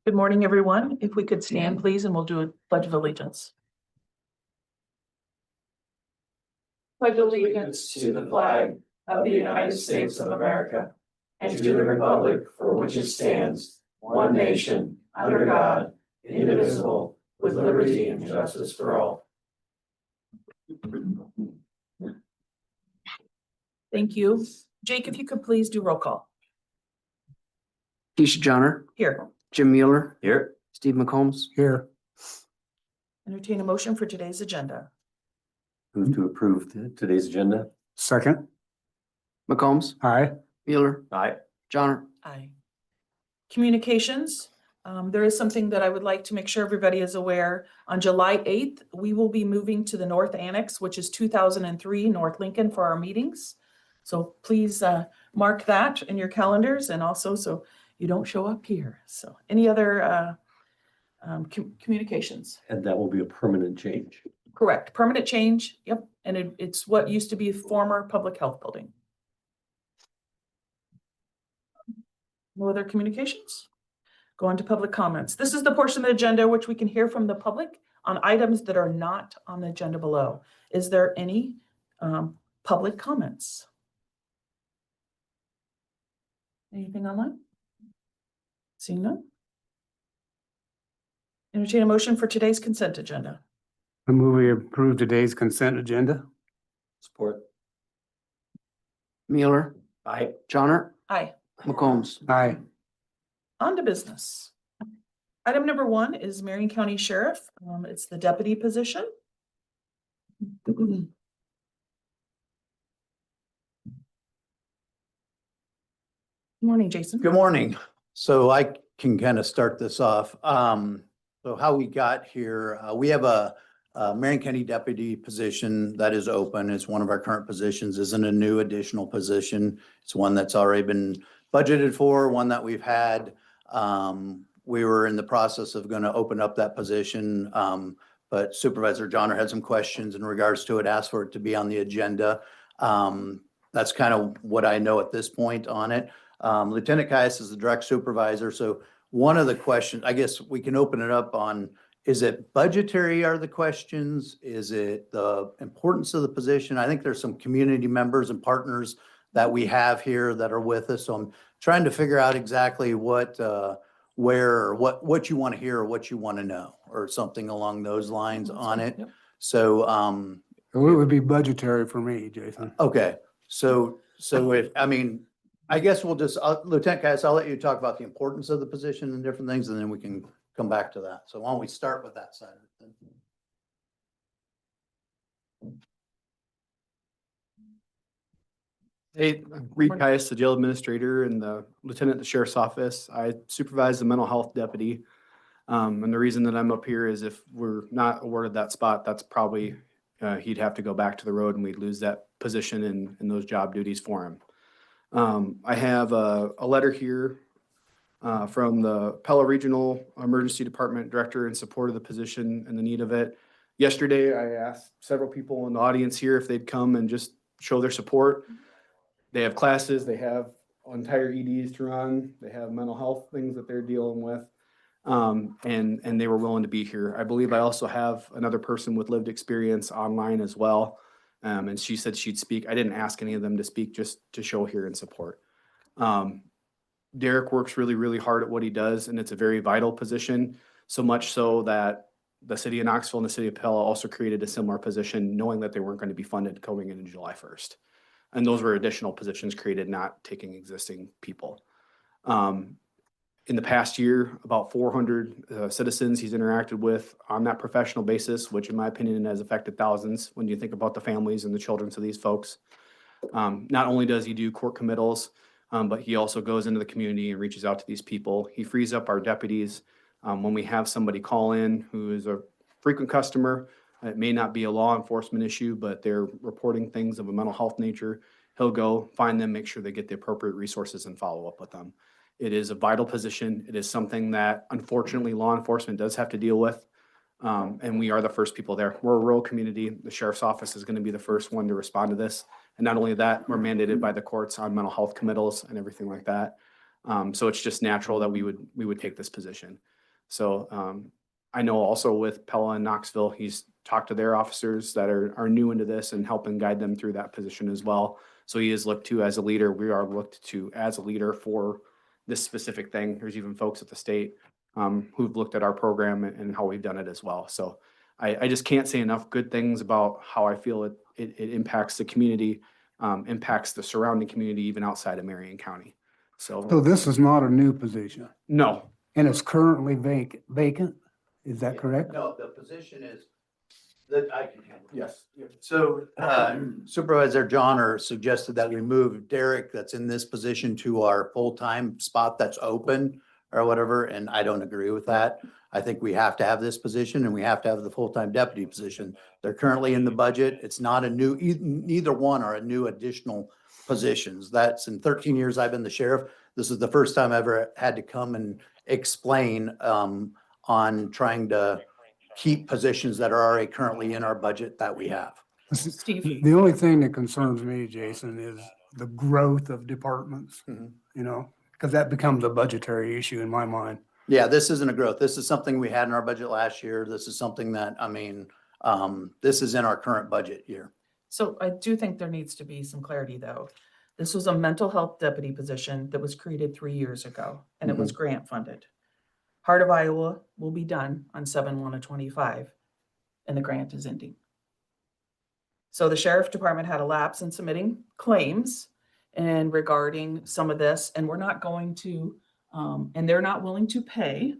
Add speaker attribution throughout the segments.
Speaker 1: Good morning, everyone. If we could stand, please, and we'll do a pledge of allegiance. Pledge allegiance to the flag of the United States of America and to the republic for which it stands, one nation, under God, indivisible, with liberty and justice for all. Thank you. Jake, if you could please do roll call.
Speaker 2: Keisha Johnner,
Speaker 1: Here.
Speaker 2: Jim Mueller,
Speaker 3: Here.
Speaker 2: Steve McCombs.
Speaker 3: Here.
Speaker 1: Entertain a motion for today's agenda.
Speaker 3: Move to approve today's agenda.
Speaker 4: Second.
Speaker 2: McCombs,
Speaker 4: Aye.
Speaker 2: Mueller,
Speaker 3: Aye.
Speaker 2: Johnner.
Speaker 1: Aye. Communications. There is something that I would like to make sure everybody is aware. On July 8th, we will be moving to the North Annex, which is 2003 North Lincoln for our meetings. So please mark that in your calendars, and also so you don't show up here. So any other communications?
Speaker 3: And that will be a permanent change.
Speaker 1: Correct. Permanent change. Yep. And it's what used to be former public health building. No other communications? Go on to public comments. This is the portion of the agenda which we can hear from the public on items that are not on the agenda below. Is there any public comments? Anything online? Seeing none? Entertain a motion for today's consent agenda.
Speaker 4: I move we approve today's consent agenda.
Speaker 3: Support.
Speaker 2: Mueller,
Speaker 3: Aye.
Speaker 2: Johnner,
Speaker 1: Aye.
Speaker 2: McCombs.
Speaker 4: Aye.
Speaker 1: On to business. Item number 1 is Marion County Sheriff. It's the deputy position. Good morning, Jason.
Speaker 5: Good morning. So I can kind of start this off. So how we got here, we have a Marion County deputy position that is open. It's one of our current positions, isn't a new additional position. It's one that's already been budgeted for, one that we've had. We were in the process of going to open up that position, but Supervisor Johnner had some questions in regards to it, asked for it to be on the agenda. That's kind of what I know at this point on it. Lieutenant Caius is the direct supervisor. So one of the questions, I guess we can open it up on, is it budgetary are the questions? Is it the importance of the position? I think there's some community members and partners that we have here that are with us. So I'm trying to figure out exactly what, where, or what you want to hear or what you want to know or something along those lines on it.
Speaker 1: Yep.
Speaker 5: So,
Speaker 4: It would be budgetary for me, Jason.
Speaker 5: okay. So if, I mean, I guess we'll just, Lieutenant Caius, I'll let you talk about the importance of the position and different things, and then we can come back to that. So why don't we start with that side of it then?
Speaker 6: Hey, Reed Caius, the jail administrator and the lieutenant at the sheriff's office. I supervise the mental health deputy. And the reason that I'm up here is if we're not awarded that spot, that's probably, he'd have to go back to the road and we'd lose that position and those job duties for him. I have a letter here from the Pella Regional Emergency Department Director in support of the position and the need of it. Yesterday, I asked several people in the audience here if they'd come and just show their support. They have classes, they have entire EDs to run, they have mental health things that they're dealing with. And they were willing to be here. I believe I also have another person with lived experience online as well. And she said she'd speak. I didn't ask any of them to speak, just to show here in support. Derek works really, really hard at what he does, and it's a very vital position, so much so that the city of Knoxville and the city of Pella also created a similar position, knowing that they weren't going to be funded going into July 1st. And those were additional positions created, not taking existing people. In the past year, about 400 citizens he's interacted with on that professional basis, which in my opinion has affected thousands when you think about the families and the children of these folks. Not only does he do court committals, but he also goes into the community and reaches out to these people. He frees up our deputies. When we have somebody call in who is a frequent customer, it may not be a law enforcement issue, but they're reporting things of a mental health nature. He'll go find them, make sure they get the appropriate resources and follow up with them. It is a vital position. It is something that unfortunately law enforcement does have to deal with. And we are the first people there. We're a rural community. The sheriff's office is going to be the first one to respond to this. And not only that, we're mandated by the courts on mental health committals and everything like that. So it's just natural that we would take this position. So I know also with Pella and Knoxville, he's talked to their officers that are new into this and helping guide them through that position as well. So he is looked to as a leader. We are looked to as a leader for this specific thing. There's even folks at the state who've looked at our program and how we've done it as well. So I just can't say enough good things about how I feel it impacts the community, impacts the surrounding community, even outside of Marion County.
Speaker 4: So
Speaker 6: So,
Speaker 4: this is not a new position
Speaker 6: no,
Speaker 4: and it's currently vacant? Is that correct?
Speaker 5: No, the position is that I can handle.
Speaker 6: yes.
Speaker 5: So Supervisor Johnner suggested that we move Derek that's in this position to our full-time spot that's open or whatever, and I don't agree with that. I think we have to have this position and we have to have the full-time deputy position. They're currently in the budget. It's not a new, neither one are a new additional positions. That's in 13 years I've been the sheriff. This is the first time I ever had to come and explain on trying to keep positions that are already currently in our budget that we have.
Speaker 1: Steve?
Speaker 4: The only thing that concerns me, Jason, is the growth of departments,
Speaker 5: Mhm.
Speaker 4: you know, because that becomes a budgetary issue in my mind.
Speaker 5: Yeah, this isn't a growth. This is something we had in our budget last year. This is something that, this is in our current budget year.
Speaker 1: So I do think there needs to be some clarity, though. This was a mental health deputy position that was created 3 years ago, and it was grant funded. Heart of Iowa will be done on 7/1/25, and the grant is ending. So the sheriff department had a lapse in submitting claims and regarding some of this, and we're not going to, and they're not willing to pay.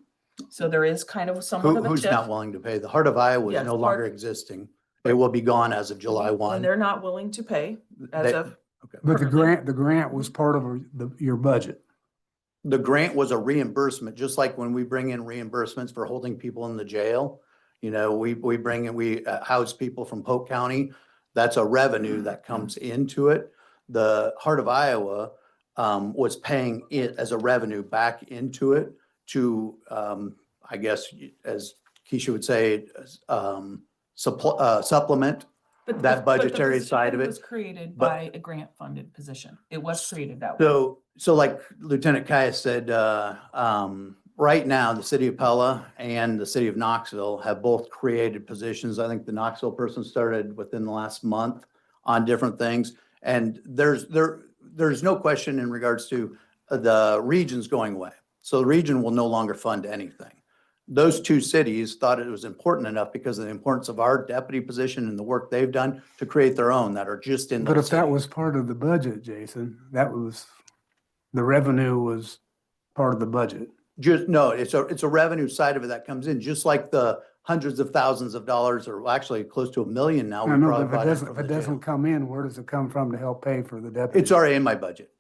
Speaker 1: So there is kind of somewhat of a
Speaker 5: Who's
Speaker 1: tip.
Speaker 5: not willing to pay? The Heart of Iowa is
Speaker 1: Yes,
Speaker 5: no longer
Speaker 1: Heart-
Speaker 5: existing. It will be gone as of July
Speaker 1: And
Speaker 5: 1.
Speaker 1: they're not willing to pay as
Speaker 5: They-
Speaker 1: of,
Speaker 4: But
Speaker 1: Currently.
Speaker 4: the grant was part of your budget.
Speaker 5: The grant was a reimbursement, just like when we bring in reimbursements for holding people in the jail. You know, we bring in, we house people from Polk County. That's a revenue that comes into it. The Heart of Iowa was paying it as a revenue back into it to, I guess, as Keisha would say, supplement
Speaker 1: but
Speaker 5: that
Speaker 1: the
Speaker 5: budgetary side of
Speaker 1: position
Speaker 5: it.
Speaker 1: was created
Speaker 5: But-
Speaker 1: by a grant funded position. It was created that way.
Speaker 5: So like Lieutenant Caius said, right now, the city of Pella and the city of Knoxville have both created positions. I think the Knoxville person started within the last month on different things. And there's no question in regards to the regions going away. So the region will no longer fund anything. Those two cities thought it was important enough because of the importance of our deputy position and the work they've done to create their own that are just in
Speaker 4: But
Speaker 5: those
Speaker 4: if that
Speaker 5: cities.
Speaker 4: was part of the budget, Jason, the revenue was part of the budget.
Speaker 5: Just, no, it's a revenue side of it that comes in, just like the hundreds of thousands of dollars, or actually close to $1 million now. we
Speaker 4: I know,
Speaker 5: probably
Speaker 4: but
Speaker 5: brought in from
Speaker 4: if
Speaker 5: the
Speaker 4: it
Speaker 5: jail.
Speaker 4: doesn't come in, where does it come from to help pay for the deputy?
Speaker 5: It's already in my budget.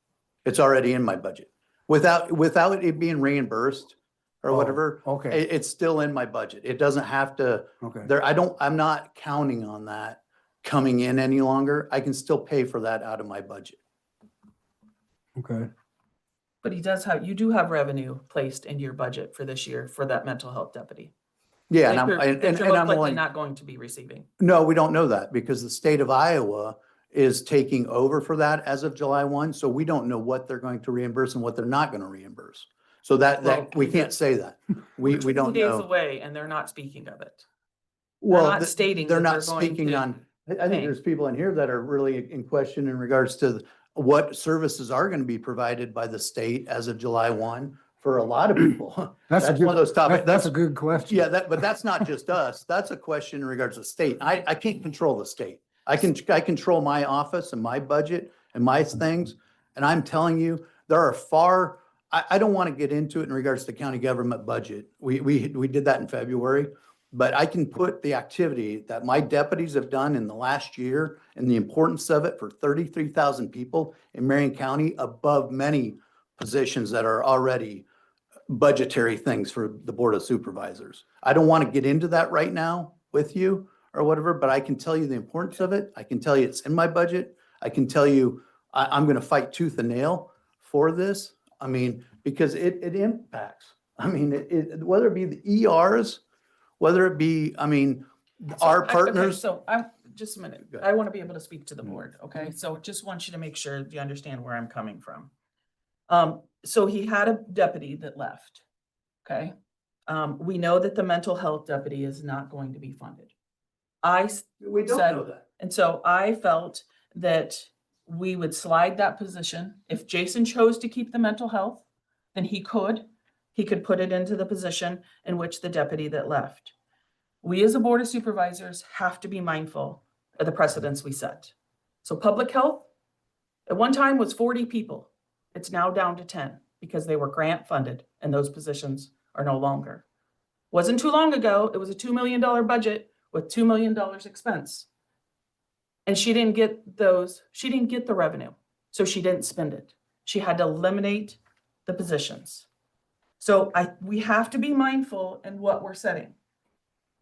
Speaker 5: It's already in my budget. Without it being reimbursed or
Speaker 4: Oh,
Speaker 5: whatever,
Speaker 4: okay.
Speaker 5: it's still in my budget. It doesn't have to,
Speaker 4: Okay.
Speaker 5: I'm not counting on that coming in any longer. I can still pay for that out of my budget.
Speaker 4: Okay.
Speaker 1: But you do have revenue placed into your budget for this year for that mental health deputy.
Speaker 5: Yeah,
Speaker 1: That
Speaker 5: and
Speaker 1: you're-
Speaker 5: I'm,
Speaker 1: that
Speaker 5: and
Speaker 1: you're
Speaker 5: and
Speaker 1: most
Speaker 5: I'm
Speaker 1: likely
Speaker 5: willing.
Speaker 1: not going to be receiving.
Speaker 5: No, we don't know that because the state of Iowa is taking over for that as of July 1. So we don't know what they're going to reimburse and what they're not going to reimburse. So
Speaker 1: Well,
Speaker 5: we can't say that. We
Speaker 1: We're
Speaker 5: don't
Speaker 1: 2 days
Speaker 5: know.
Speaker 1: away and they're not speaking of it.
Speaker 5: Well,
Speaker 1: not stating
Speaker 5: they're
Speaker 1: that
Speaker 5: not
Speaker 1: they're going
Speaker 5: speaking
Speaker 1: to
Speaker 5: on, I think
Speaker 1: pay.
Speaker 5: there's people in here that are really in question in regards to what services are going to be provided by the state as of July 1 for a lot of people.
Speaker 4: That's a
Speaker 5: That's one of those topics.
Speaker 4: That's a good question.
Speaker 5: Yeah, but that's not just us. That's a question in regards to the state. I can't control the state. I control my office and my budget and my things. And I'm telling you, there are I don't want to get into it in regards to the county government budget. We did that in February, but I can put the activity that my deputies have done in the last year and the importance of it for 33,000 people in Marion County above many positions that are already budgetary things for the Board of Supervisors. I don't want to get into that right now with you or whatever, but I can tell you the importance of it. I can tell you it's in my budget. I can tell you I'm going to fight tooth and nail for this. I mean, because it impacts. I mean, whether it be the ERs, whether it be, our
Speaker 1: Okay,
Speaker 5: partners.
Speaker 1: So I'm, just a minute.
Speaker 5: Go ahead.
Speaker 1: I want to be able to speak to the board, okay? So just want you to make sure you understand where I'm coming from. so he had a deputy that left, okay? We know that the mental health deputy is not going to be funded.
Speaker 5: We
Speaker 1: don't know
Speaker 5: that.
Speaker 1: And so I felt that we would slide that position. If Jason chose to keep the mental health, then he could put it into the position in which the deputy that left. We as a board of supervisors have to be mindful of the precedents we set. So public health, at one time was 40 people. It's now down to 10 because they were grant funded and those positions are no longer. Wasn't too long ago, it was a $2 million budget with $2 million expense. And she didn't get the revenue, so she didn't spend it. She had to eliminate the positions. So we have to be mindful in what we're setting.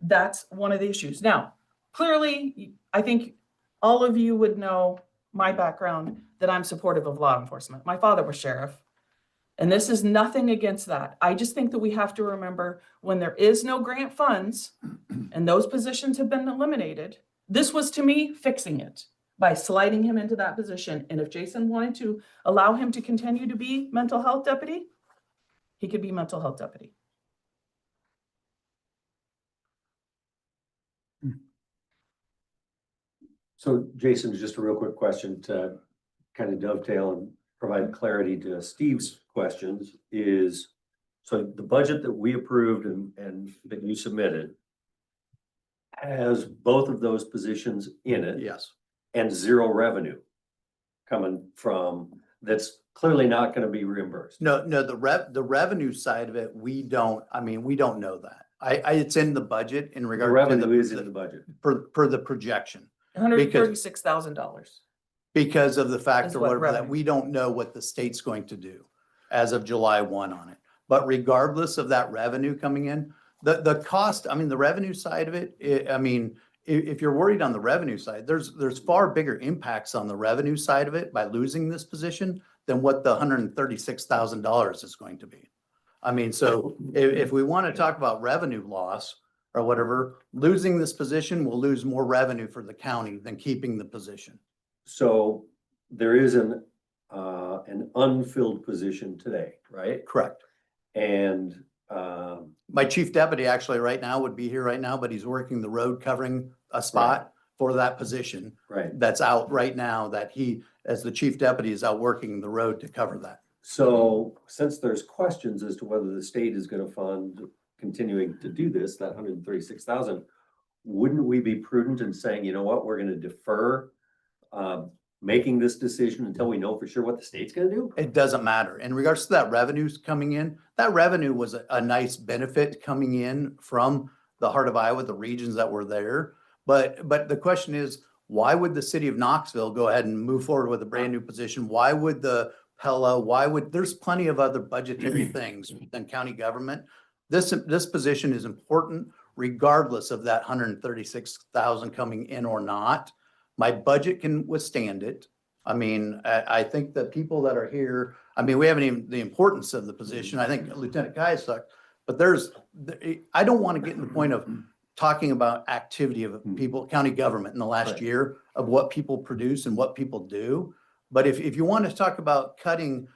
Speaker 1: That's one of the issues. Now, clearly, I think all of you would know my background, that I'm supportive of law enforcement. My father was sheriff, and this is nothing against that. I just think that we have to remember when there is no grant funds and those positions have been eliminated, this was to me fixing it by sliding him into that position. And if Jason wanted to allow him to continue to be mental health deputy, he could be mental health deputy.
Speaker 3: So Jason, just a real quick question to kind of dovetail and provide clarity to Steve's questions is, so the budget that we approved and that you submitted has both of those positions in it
Speaker 5: Yes.
Speaker 3: and zero revenue coming from, that's clearly not going to be reimbursed.
Speaker 5: No, the revenue side of it, we don't know that. It's in the budget in
Speaker 3: The
Speaker 5: regard to
Speaker 3: revenue is in the budget.
Speaker 5: per the projection.
Speaker 1: $136,000.
Speaker 5: Because of the fact
Speaker 1: Is
Speaker 5: or
Speaker 1: what
Speaker 5: whatever that
Speaker 1: revenue.
Speaker 5: we don't know what the state's going to do as of July 1 on it. But regardless of that revenue coming in, the cost, I mean, the revenue side of it, if you're worried on the revenue side, there's far bigger impacts on the revenue side of it by losing this position than what the $136,000 is going to be. I mean, so if we want to talk about revenue loss or whatever, losing this position will lose more revenue for the county than keeping the position.
Speaker 3: So there is an unfilled position today, right?
Speaker 5: Correct.
Speaker 3: And
Speaker 5: My chief deputy actually right now would be here right now, but he's working the road covering a spot for that position
Speaker 3: right.
Speaker 5: that's out right now that he, as the chief deputy, is out working the road to cover that.
Speaker 3: So since there's questions as to whether the state is going to fund continuing to do this, that 136,000, wouldn't we be prudent in saying, you know what, we're going to defer making this decision until we know for sure what the state's going to do?
Speaker 5: It doesn't matter. In regards to that revenues coming in, that revenue was a nice benefit coming in from the heart of Iowa, the regions that were there. But the question is, why would the city of Knoxville go ahead and move forward with a brand new position? Why would the Pella, there's plenty of other budgetary things than county government. This position is important regardless of that 136,000 coming in or not. My budget can withstand it. I mean, I think the people that are here, I mean, we haven't even the importance of the position. I think Lieutenant Kai's sucked, but I don't want to get in the point of talking about activity of people, county government in the last
Speaker 3: Right.
Speaker 5: year of what people produce and what people do. But if you want to talk about cutting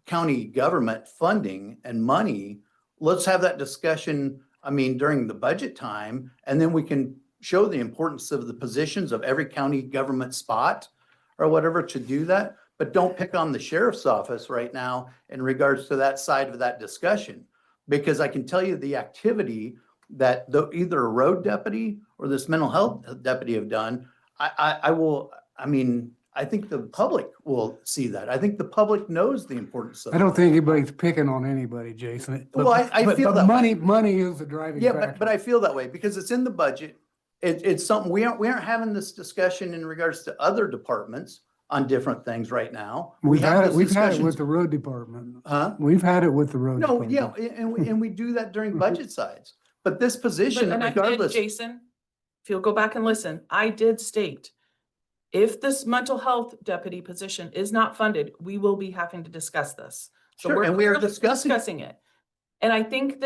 Speaker 5: county government funding and money, let's have that discussion, I mean, during the budget time, and then we can show the importance of the positions of every county government spot or whatever to do that. But don't pick on the sheriff's office right now in regards to that side of that discussion. Because I can tell you the activity that either a road deputy or this mental health deputy have done, I think the public will see that. I think the public knows the importance of
Speaker 4: I
Speaker 5: it.
Speaker 4: don't think anybody's picking on anybody, Jason.
Speaker 5: Well, I feel
Speaker 4: but
Speaker 5: that way.
Speaker 4: money is the driving
Speaker 5: Yeah,
Speaker 4: factor.
Speaker 5: but I feel that way because it's in the budget. It's something we aren't having this discussion in regards to other departments on different things right now.
Speaker 4: We've had it
Speaker 5: those
Speaker 4: with
Speaker 5: discussions-
Speaker 4: the road department.
Speaker 5: Huh?
Speaker 4: We've had it with the road
Speaker 5: No,
Speaker 4: department.
Speaker 5: yeah, and we do that during budget sides. But this position,
Speaker 1: And I did,
Speaker 5: regardless,
Speaker 1: Jason, if you'll go back and listen, I did state, if this mental health deputy position is not funded, we will be having to discuss this. So
Speaker 5: Sure,
Speaker 1: we're
Speaker 5: and we are
Speaker 1: clearly
Speaker 5: discussing
Speaker 1: it. And I think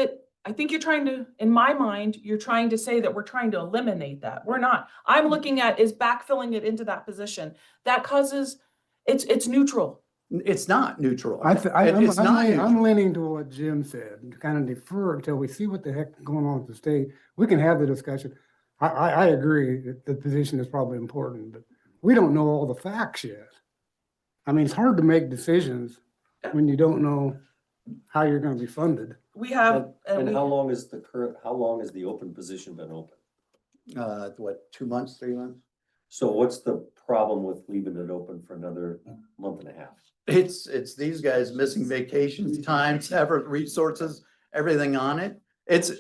Speaker 1: you're trying to, in my mind, you're trying to say that we're trying to eliminate that. We're not. I'm looking at is backfilling it into that position. That causes, it's neutral.
Speaker 5: It's not neutral.
Speaker 4: I'm
Speaker 5: It's not neutral.
Speaker 4: leaning to what Jim said, kind of defer until we see what the heck is going on with the state. We can have the discussion. I agree that the position is probably important, but we don't know all the facts yet. I mean, it's hard to make decisions when you don't know how you're gonna be funded.
Speaker 1: We have,
Speaker 3: And how long is how long has the open position been open?
Speaker 5: What, 2 months, 3 months?
Speaker 3: So what's the problem with leaving it open for another month and a half?
Speaker 5: It's these guys missing vacation times, effort, resources, everything on it. It's,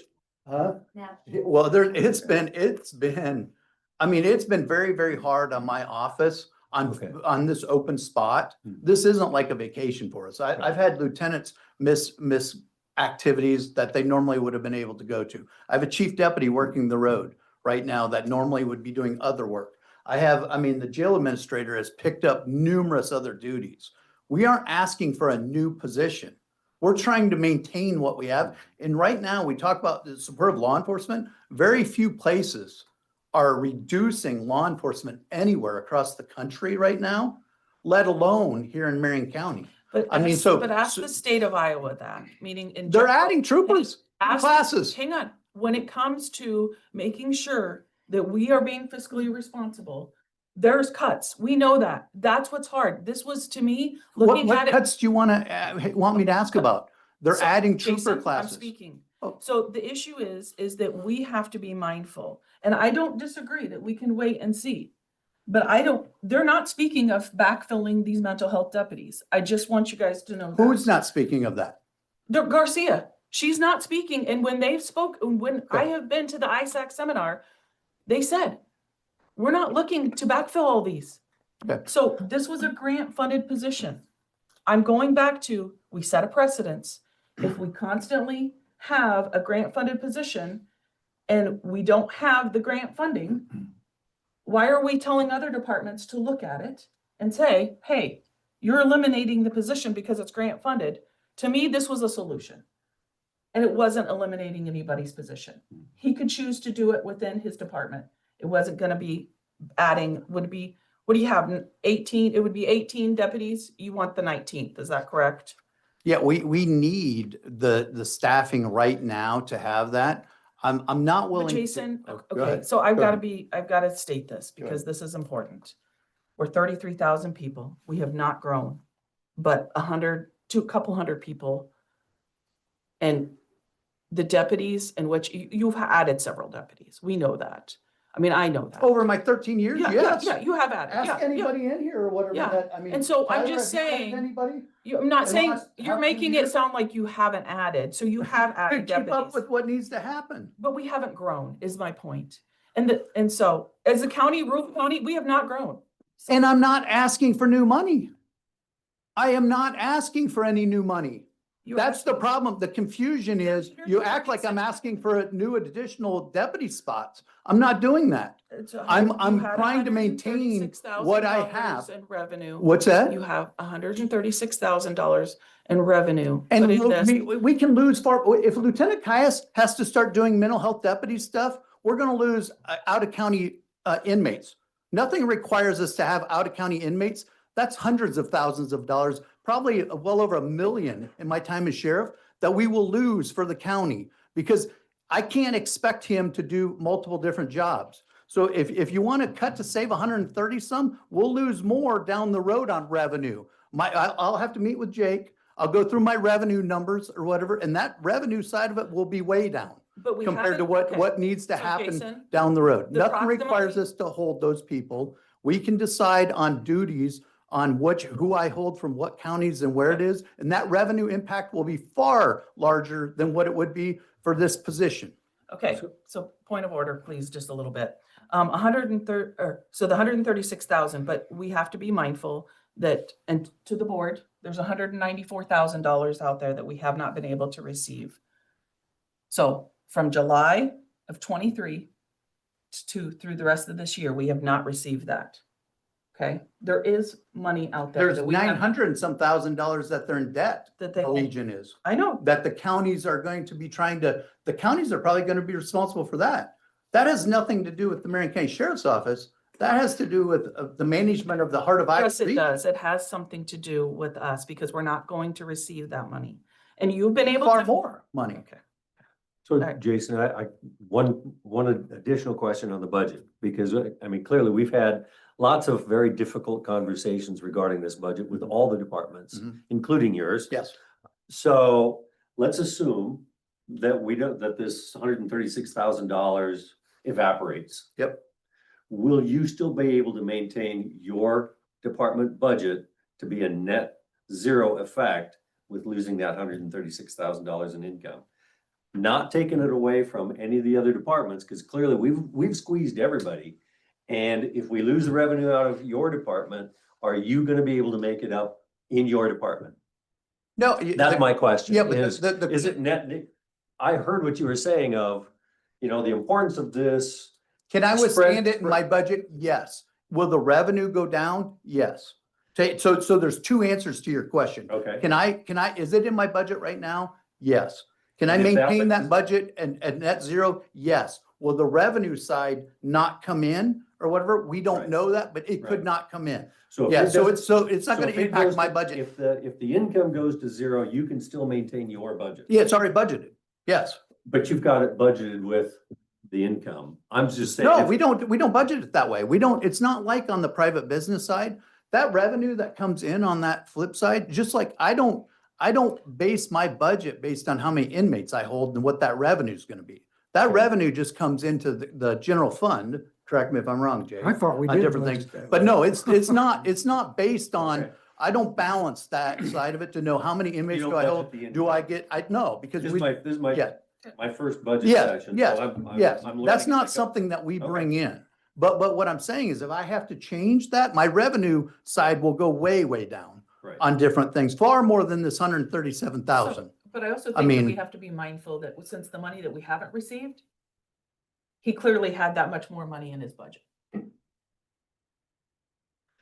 Speaker 5: well, it's been, I mean, it's been very, very hard on my office
Speaker 3: Okay.
Speaker 5: on this open spot. This isn't like a vacation for us. I've had lieutenants miss activities that they normally would have been able to go to. I have a chief deputy working the road right now that normally would be doing other work. I mean, the jail administrator has picked up numerous other duties. We aren't asking for a new position. We're trying to maintain what we have. And right now, we talk about the support of law enforcement. Very few places are reducing law enforcement anywhere across the country right now, let alone here in Marion County.
Speaker 1: but
Speaker 5: I mean,
Speaker 1: ask,
Speaker 5: so-
Speaker 1: but ask
Speaker 5: so-
Speaker 1: the state of Iowa that, meaning in.
Speaker 5: They're
Speaker 1: general.
Speaker 5: adding troopers,
Speaker 1: Ask-
Speaker 5: classes.
Speaker 1: Hang on, when it comes to making sure that we are being fiscally responsible, there's cuts. We know that. That's what's hard. This was, to me, looking
Speaker 5: What
Speaker 1: at it.
Speaker 5: cuts do you want me to ask about? They're
Speaker 1: So,
Speaker 5: adding
Speaker 1: Jason,
Speaker 5: trooper
Speaker 1: I'm
Speaker 5: classes.
Speaker 1: speaking.
Speaker 5: Oh.
Speaker 1: So the issue is that we have to be mindful, and I don't disagree that we can wait and see. But they're not speaking of backfilling these mental health deputies. I just want you guys to know that.
Speaker 5: Who's not speaking of that?
Speaker 1: Garcia, she's not speaking, and when they've when I
Speaker 5: Okay.
Speaker 1: have been to the ISAC seminar, they said, we're not looking to backfill all these.
Speaker 5: Okay.
Speaker 1: So this was a grant-funded position. I'm going back to, we set a precedence. If we constantly have a grant-funded position and we don't have the grant funding, why are we telling other departments to look at it and say, hey, you're eliminating the position because it's grant-funded? To me, this was a solution. And it wasn't eliminating anybody's position. He could choose to do it within his department. It wasn't gonna be adding, would it be, what do you have, 18? It would be 18 deputies. You want the 19th, is that correct?
Speaker 5: Yeah, we need the staffing right now to have that. I'm not
Speaker 1: But
Speaker 5: willing.
Speaker 1: Jason,
Speaker 5: Go
Speaker 1: okay,
Speaker 5: ahead.
Speaker 1: so I've
Speaker 5: Go
Speaker 1: gotta
Speaker 5: ahead.
Speaker 1: I've gotta state this
Speaker 5: Go
Speaker 1: because
Speaker 5: ahead.
Speaker 1: this is important. We're 33,000 people. We have not grown, but a couple hundred people. And the deputies in which you've added several deputies. We know that. I mean, I know that.
Speaker 5: Over my 13 years,
Speaker 1: Yeah,
Speaker 5: yes.
Speaker 1: yeah, you have added.
Speaker 5: Ask
Speaker 1: Yeah,
Speaker 5: anybody in here or whatever
Speaker 1: Yeah.
Speaker 5: that, I mean.
Speaker 1: And so I'm
Speaker 5: Tyler,
Speaker 1: just
Speaker 5: have you added
Speaker 1: saying-
Speaker 5: Anybody?
Speaker 1: I'm not
Speaker 5: In the
Speaker 1: saying,
Speaker 5: last
Speaker 1: you're
Speaker 5: how many
Speaker 1: making it
Speaker 5: years?
Speaker 1: sound like you haven't added. So you have
Speaker 5: To
Speaker 1: added
Speaker 5: keep up
Speaker 1: deputies.
Speaker 5: with what needs to happen.
Speaker 1: But we haven't grown, is my point. And so as a county, rural county, we have not grown.
Speaker 5: And I'm not asking for new money. I am not asking for any new money.
Speaker 1: You
Speaker 5: That's
Speaker 1: asked
Speaker 5: the
Speaker 1: me-
Speaker 5: problem. The confusion is
Speaker 1: Here's
Speaker 5: you
Speaker 1: what
Speaker 5: act like I'm
Speaker 1: said.
Speaker 5: asking for a new additional deputy spots. I'm not doing that.
Speaker 1: It's a
Speaker 5: I'm
Speaker 1: hundred- you had
Speaker 5: trying to maintain what I
Speaker 1: $136,000
Speaker 5: have.
Speaker 1: in revenue.
Speaker 5: What's that?
Speaker 1: You have $136,000 in revenue.
Speaker 5: And
Speaker 1: Put in
Speaker 5: we'll-
Speaker 1: this.
Speaker 5: we can lose far, if Lieutenant Caius has to start doing mental health deputy stuff, we're gonna lose out of county inmates. Nothing requires us to have out of county inmates. That's hundreds of thousands of dollars, probably well over $1 million in my time as sheriff that we will lose for the county because I can't expect him to do multiple different jobs. So if you want to cut to save 130 some, we'll lose more down the road on revenue. I'll have to meet with Jake. I'll go through my revenue numbers or whatever, and that revenue side of it will be way down
Speaker 1: But we
Speaker 5: compared to
Speaker 1: haven't- okay.
Speaker 5: what needs to
Speaker 1: So,
Speaker 5: happen
Speaker 1: Jason,
Speaker 5: down the road.
Speaker 1: the
Speaker 5: Nothing requires
Speaker 1: proximity-
Speaker 5: us to hold those people. We can decide on duties on who I hold from what counties and where it is, and that revenue impact will be far larger than what it would be for this position.
Speaker 1: Okay, so point of order, please, just a little bit. 130, so the 136,000, but we have to be mindful that, and to the board, there's $194,000 out there that we have not been able to receive. So from July of 23 through the rest of this year, we have not received that. Okay, there is money out there.
Speaker 5: There's
Speaker 1: that we have-
Speaker 5: 900 and some $1,000 that they're in debt,
Speaker 1: That they,
Speaker 5: the Legion is,
Speaker 1: I know,
Speaker 5: that the counties are going to be the counties are probably going to be responsible for that. That has nothing to do with the Marion County Sheriff's Office. That has to do with the management of the Heart of Iowa.
Speaker 1: Yes, it
Speaker 5: region.
Speaker 1: does. It has something to do with us because we're not going to receive that money. And you've been able to.
Speaker 5: Far more money.
Speaker 1: Okay.
Speaker 3: So
Speaker 1: Alright.
Speaker 3: Jason, one additional question on the budget, because I mean, clearly we've had lots of very difficult conversations regarding this budget with all the departments,
Speaker 5: Mhm.
Speaker 3: including yours.
Speaker 5: Yes.
Speaker 3: So let's assume that that this $136,000 evaporates.
Speaker 5: Yep.
Speaker 3: Will you still be able to maintain your department budget to be a net zero effect with losing that $136,000 in income? Not taking it away from any of the other departments, because clearly we've squeezed everybody. And if we lose the revenue out of your department, are you gonna be able to make it up in your department?
Speaker 5: No.
Speaker 3: That's my question.
Speaker 5: Yeah, but
Speaker 3: Is it net? I heard what you were saying of, the importance of this.
Speaker 5: Can I withstand it in
Speaker 3: spread-
Speaker 5: my budget? Yes. Will the revenue go down? Yes. So there's two answers to your question.
Speaker 3: Okay.
Speaker 5: Is it in my budget right now? Yes. Can I
Speaker 3: And if that's
Speaker 5: maintain
Speaker 3: the-
Speaker 5: that budget and net zero? Yes. Will the revenue side not come in or whatever? We don't
Speaker 3: Right.
Speaker 5: know that, but it could
Speaker 3: Right.
Speaker 5: not come in.
Speaker 3: So if
Speaker 5: Yeah,
Speaker 3: it
Speaker 5: so
Speaker 3: doesn't-
Speaker 5: it's not
Speaker 3: so
Speaker 5: gonna
Speaker 3: if it
Speaker 5: impact
Speaker 3: goes
Speaker 5: my
Speaker 3: to-
Speaker 5: budget.
Speaker 3: If the income goes to zero, you can still maintain your budget.
Speaker 5: Yeah, it's already budgeted. Yes.
Speaker 3: But you've got it budgeted with the income. I'm just saying.
Speaker 5: No,
Speaker 3: if-
Speaker 5: we don't budget it that way. It's not like on the private business side, that revenue that comes in on that flip side, just like I don't base my budget based on how many inmates I hold and what that revenue is gonna be. That
Speaker 3: Okay.
Speaker 5: revenue just comes into the general fund, correct me if I'm wrong, Jay.
Speaker 4: I thought we
Speaker 5: on
Speaker 4: did.
Speaker 5: different
Speaker 4: budget
Speaker 5: things.
Speaker 4: that
Speaker 5: But
Speaker 4: way.
Speaker 5: no, it's not based on,
Speaker 3: Okay.
Speaker 5: I don't balance that side of it to know how many inmates
Speaker 3: don't
Speaker 5: do I
Speaker 3: budget
Speaker 5: hold?
Speaker 3: the
Speaker 5: Do I
Speaker 3: income.
Speaker 5: get, no, because
Speaker 3: This
Speaker 5: we,
Speaker 3: is my
Speaker 5: yeah.
Speaker 3: my first budget
Speaker 5: Yeah,
Speaker 3: session. so
Speaker 5: yes, yes,
Speaker 3: I'm
Speaker 5: that's
Speaker 3: learning.
Speaker 5: not something that we
Speaker 3: Okay.
Speaker 5: bring in. But what I'm saying is if I have to change that, my revenue side will go way, way down
Speaker 3: Right.
Speaker 5: on different things, far more than this 137,000.
Speaker 1: But I also
Speaker 5: I
Speaker 1: think that we
Speaker 5: mean-
Speaker 1: have to be mindful that since the money that we haven't received, he clearly had that much more money in his budget.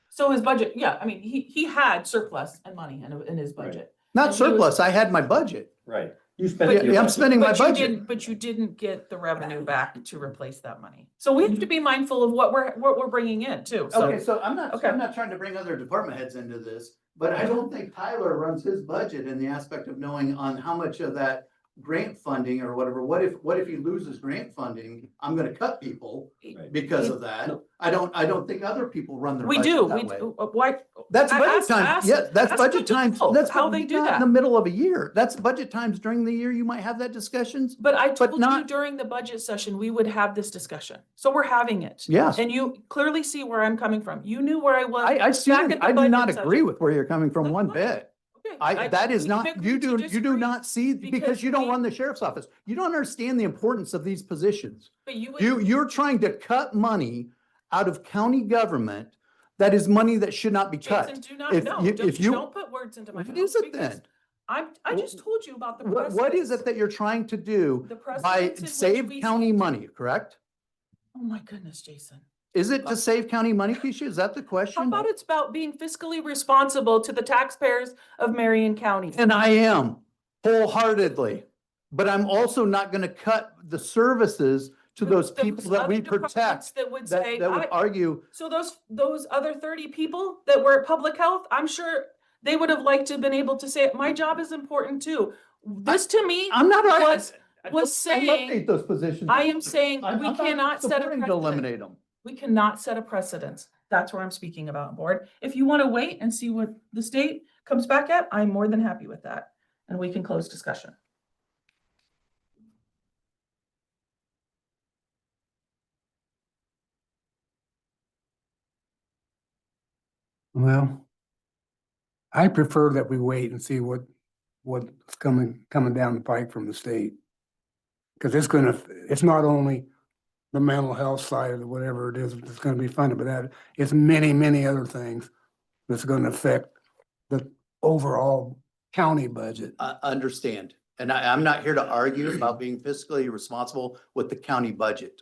Speaker 1: So his budget, yeah, I mean, he had surplus and money in his
Speaker 3: Right.
Speaker 1: budget.
Speaker 5: Not
Speaker 1: And he was-
Speaker 5: surplus, I had my budget.
Speaker 3: Right. You spent.
Speaker 5: Yeah,
Speaker 3: your
Speaker 5: I'm
Speaker 3: budget.
Speaker 5: spending my
Speaker 1: But you
Speaker 5: budget.
Speaker 1: didn't, but you didn't get the revenue back to replace that money. So we have to be mindful of what we're bringing in too. So
Speaker 5: Okay, so I'm
Speaker 1: Okay.
Speaker 5: not trying to bring other department heads into this, but I don't think Tyler runs his budget in the aspect of knowing on how much of that grant funding or whatever. What if he loses grant funding? I'm gonna cut people
Speaker 3: Right.
Speaker 5: because of that.
Speaker 3: No.
Speaker 5: I don't think other people run their
Speaker 1: we
Speaker 5: budget
Speaker 1: do,
Speaker 5: that
Speaker 1: we
Speaker 5: way.
Speaker 1: do, why?
Speaker 5: That's
Speaker 1: I-
Speaker 5: budget
Speaker 1: ask-
Speaker 5: time.
Speaker 1: ask-
Speaker 5: Yeah, that's
Speaker 1: ask
Speaker 5: budget
Speaker 1: them
Speaker 5: times.
Speaker 1: both
Speaker 5: That's
Speaker 1: how
Speaker 5: what
Speaker 1: they
Speaker 5: we
Speaker 1: do
Speaker 5: got in
Speaker 1: that.
Speaker 5: the middle of a year. That's budget times during the year. You might have that discussions.
Speaker 1: But I
Speaker 5: But
Speaker 1: told you
Speaker 5: not-
Speaker 1: during the budget session, we would have this discussion. So we're having it.
Speaker 5: Yes.
Speaker 1: And you clearly see where I'm coming from. You knew where I was.
Speaker 5: I see,
Speaker 1: back at the
Speaker 5: I do not
Speaker 1: budget
Speaker 5: agree
Speaker 1: session.
Speaker 5: with where you're coming from
Speaker 1: That's
Speaker 5: one
Speaker 1: fine.
Speaker 5: bit.
Speaker 1: Okay,
Speaker 5: That is
Speaker 1: we
Speaker 5: not,
Speaker 1: can
Speaker 5: you
Speaker 1: agree to
Speaker 5: do
Speaker 1: disagree,
Speaker 5: not see, because
Speaker 1: because
Speaker 5: you don't
Speaker 1: we-
Speaker 5: run the sheriff's office. You don't understand the importance of these positions.
Speaker 1: But you would.
Speaker 5: You're trying to cut money out of county government that is money that should not be
Speaker 1: Jason,
Speaker 5: cut.
Speaker 1: do not,
Speaker 5: If
Speaker 1: no,
Speaker 5: you-
Speaker 1: don't,
Speaker 5: if you-
Speaker 1: don't put words into my mouth.
Speaker 5: What is it
Speaker 1: because
Speaker 5: then?
Speaker 1: I just told you about the
Speaker 5: What is
Speaker 1: precedents.
Speaker 5: it that you're trying to do
Speaker 1: The
Speaker 5: by
Speaker 1: precedents in which
Speaker 5: save
Speaker 1: we
Speaker 5: county
Speaker 1: stand.
Speaker 5: money, correct?
Speaker 1: Oh my goodness, Jason.
Speaker 5: Is it to save county money, Keisha? Is that the
Speaker 1: How
Speaker 5: question?
Speaker 1: about it's about being fiscally responsible to the taxpayers of Marion County?
Speaker 5: And I am wholeheartedly, but I'm also not gonna cut the services to those people that we
Speaker 1: other departments
Speaker 5: protect,
Speaker 1: That would say,
Speaker 5: that would argue.
Speaker 1: so those other 30 people that were at public health, I'm sure they would have liked to have been able to say, my job is important too. This to me,
Speaker 5: I'm not.
Speaker 1: was
Speaker 5: I
Speaker 1: saying,
Speaker 5: eliminate those positions.
Speaker 1: I am saying
Speaker 5: I'm
Speaker 1: we
Speaker 5: not
Speaker 1: cannot set a
Speaker 5: supporting to
Speaker 1: precedent.
Speaker 5: eliminate them.
Speaker 1: We cannot set a precedence. That's what I'm speaking about, board. If you want to wait and see what the state comes back at, I'm more than happy with that. And we can close discussion.
Speaker 4: Well, I prefer that we wait and see what's coming down the pike from the state. Cause it's not only the mental health side of it, whatever it is, that's gonna be funded, but that, it's many, many other things that's gonna affect the overall county budget.
Speaker 5: Understand. And I'm not here to argue about being fiscally responsible with the county budget.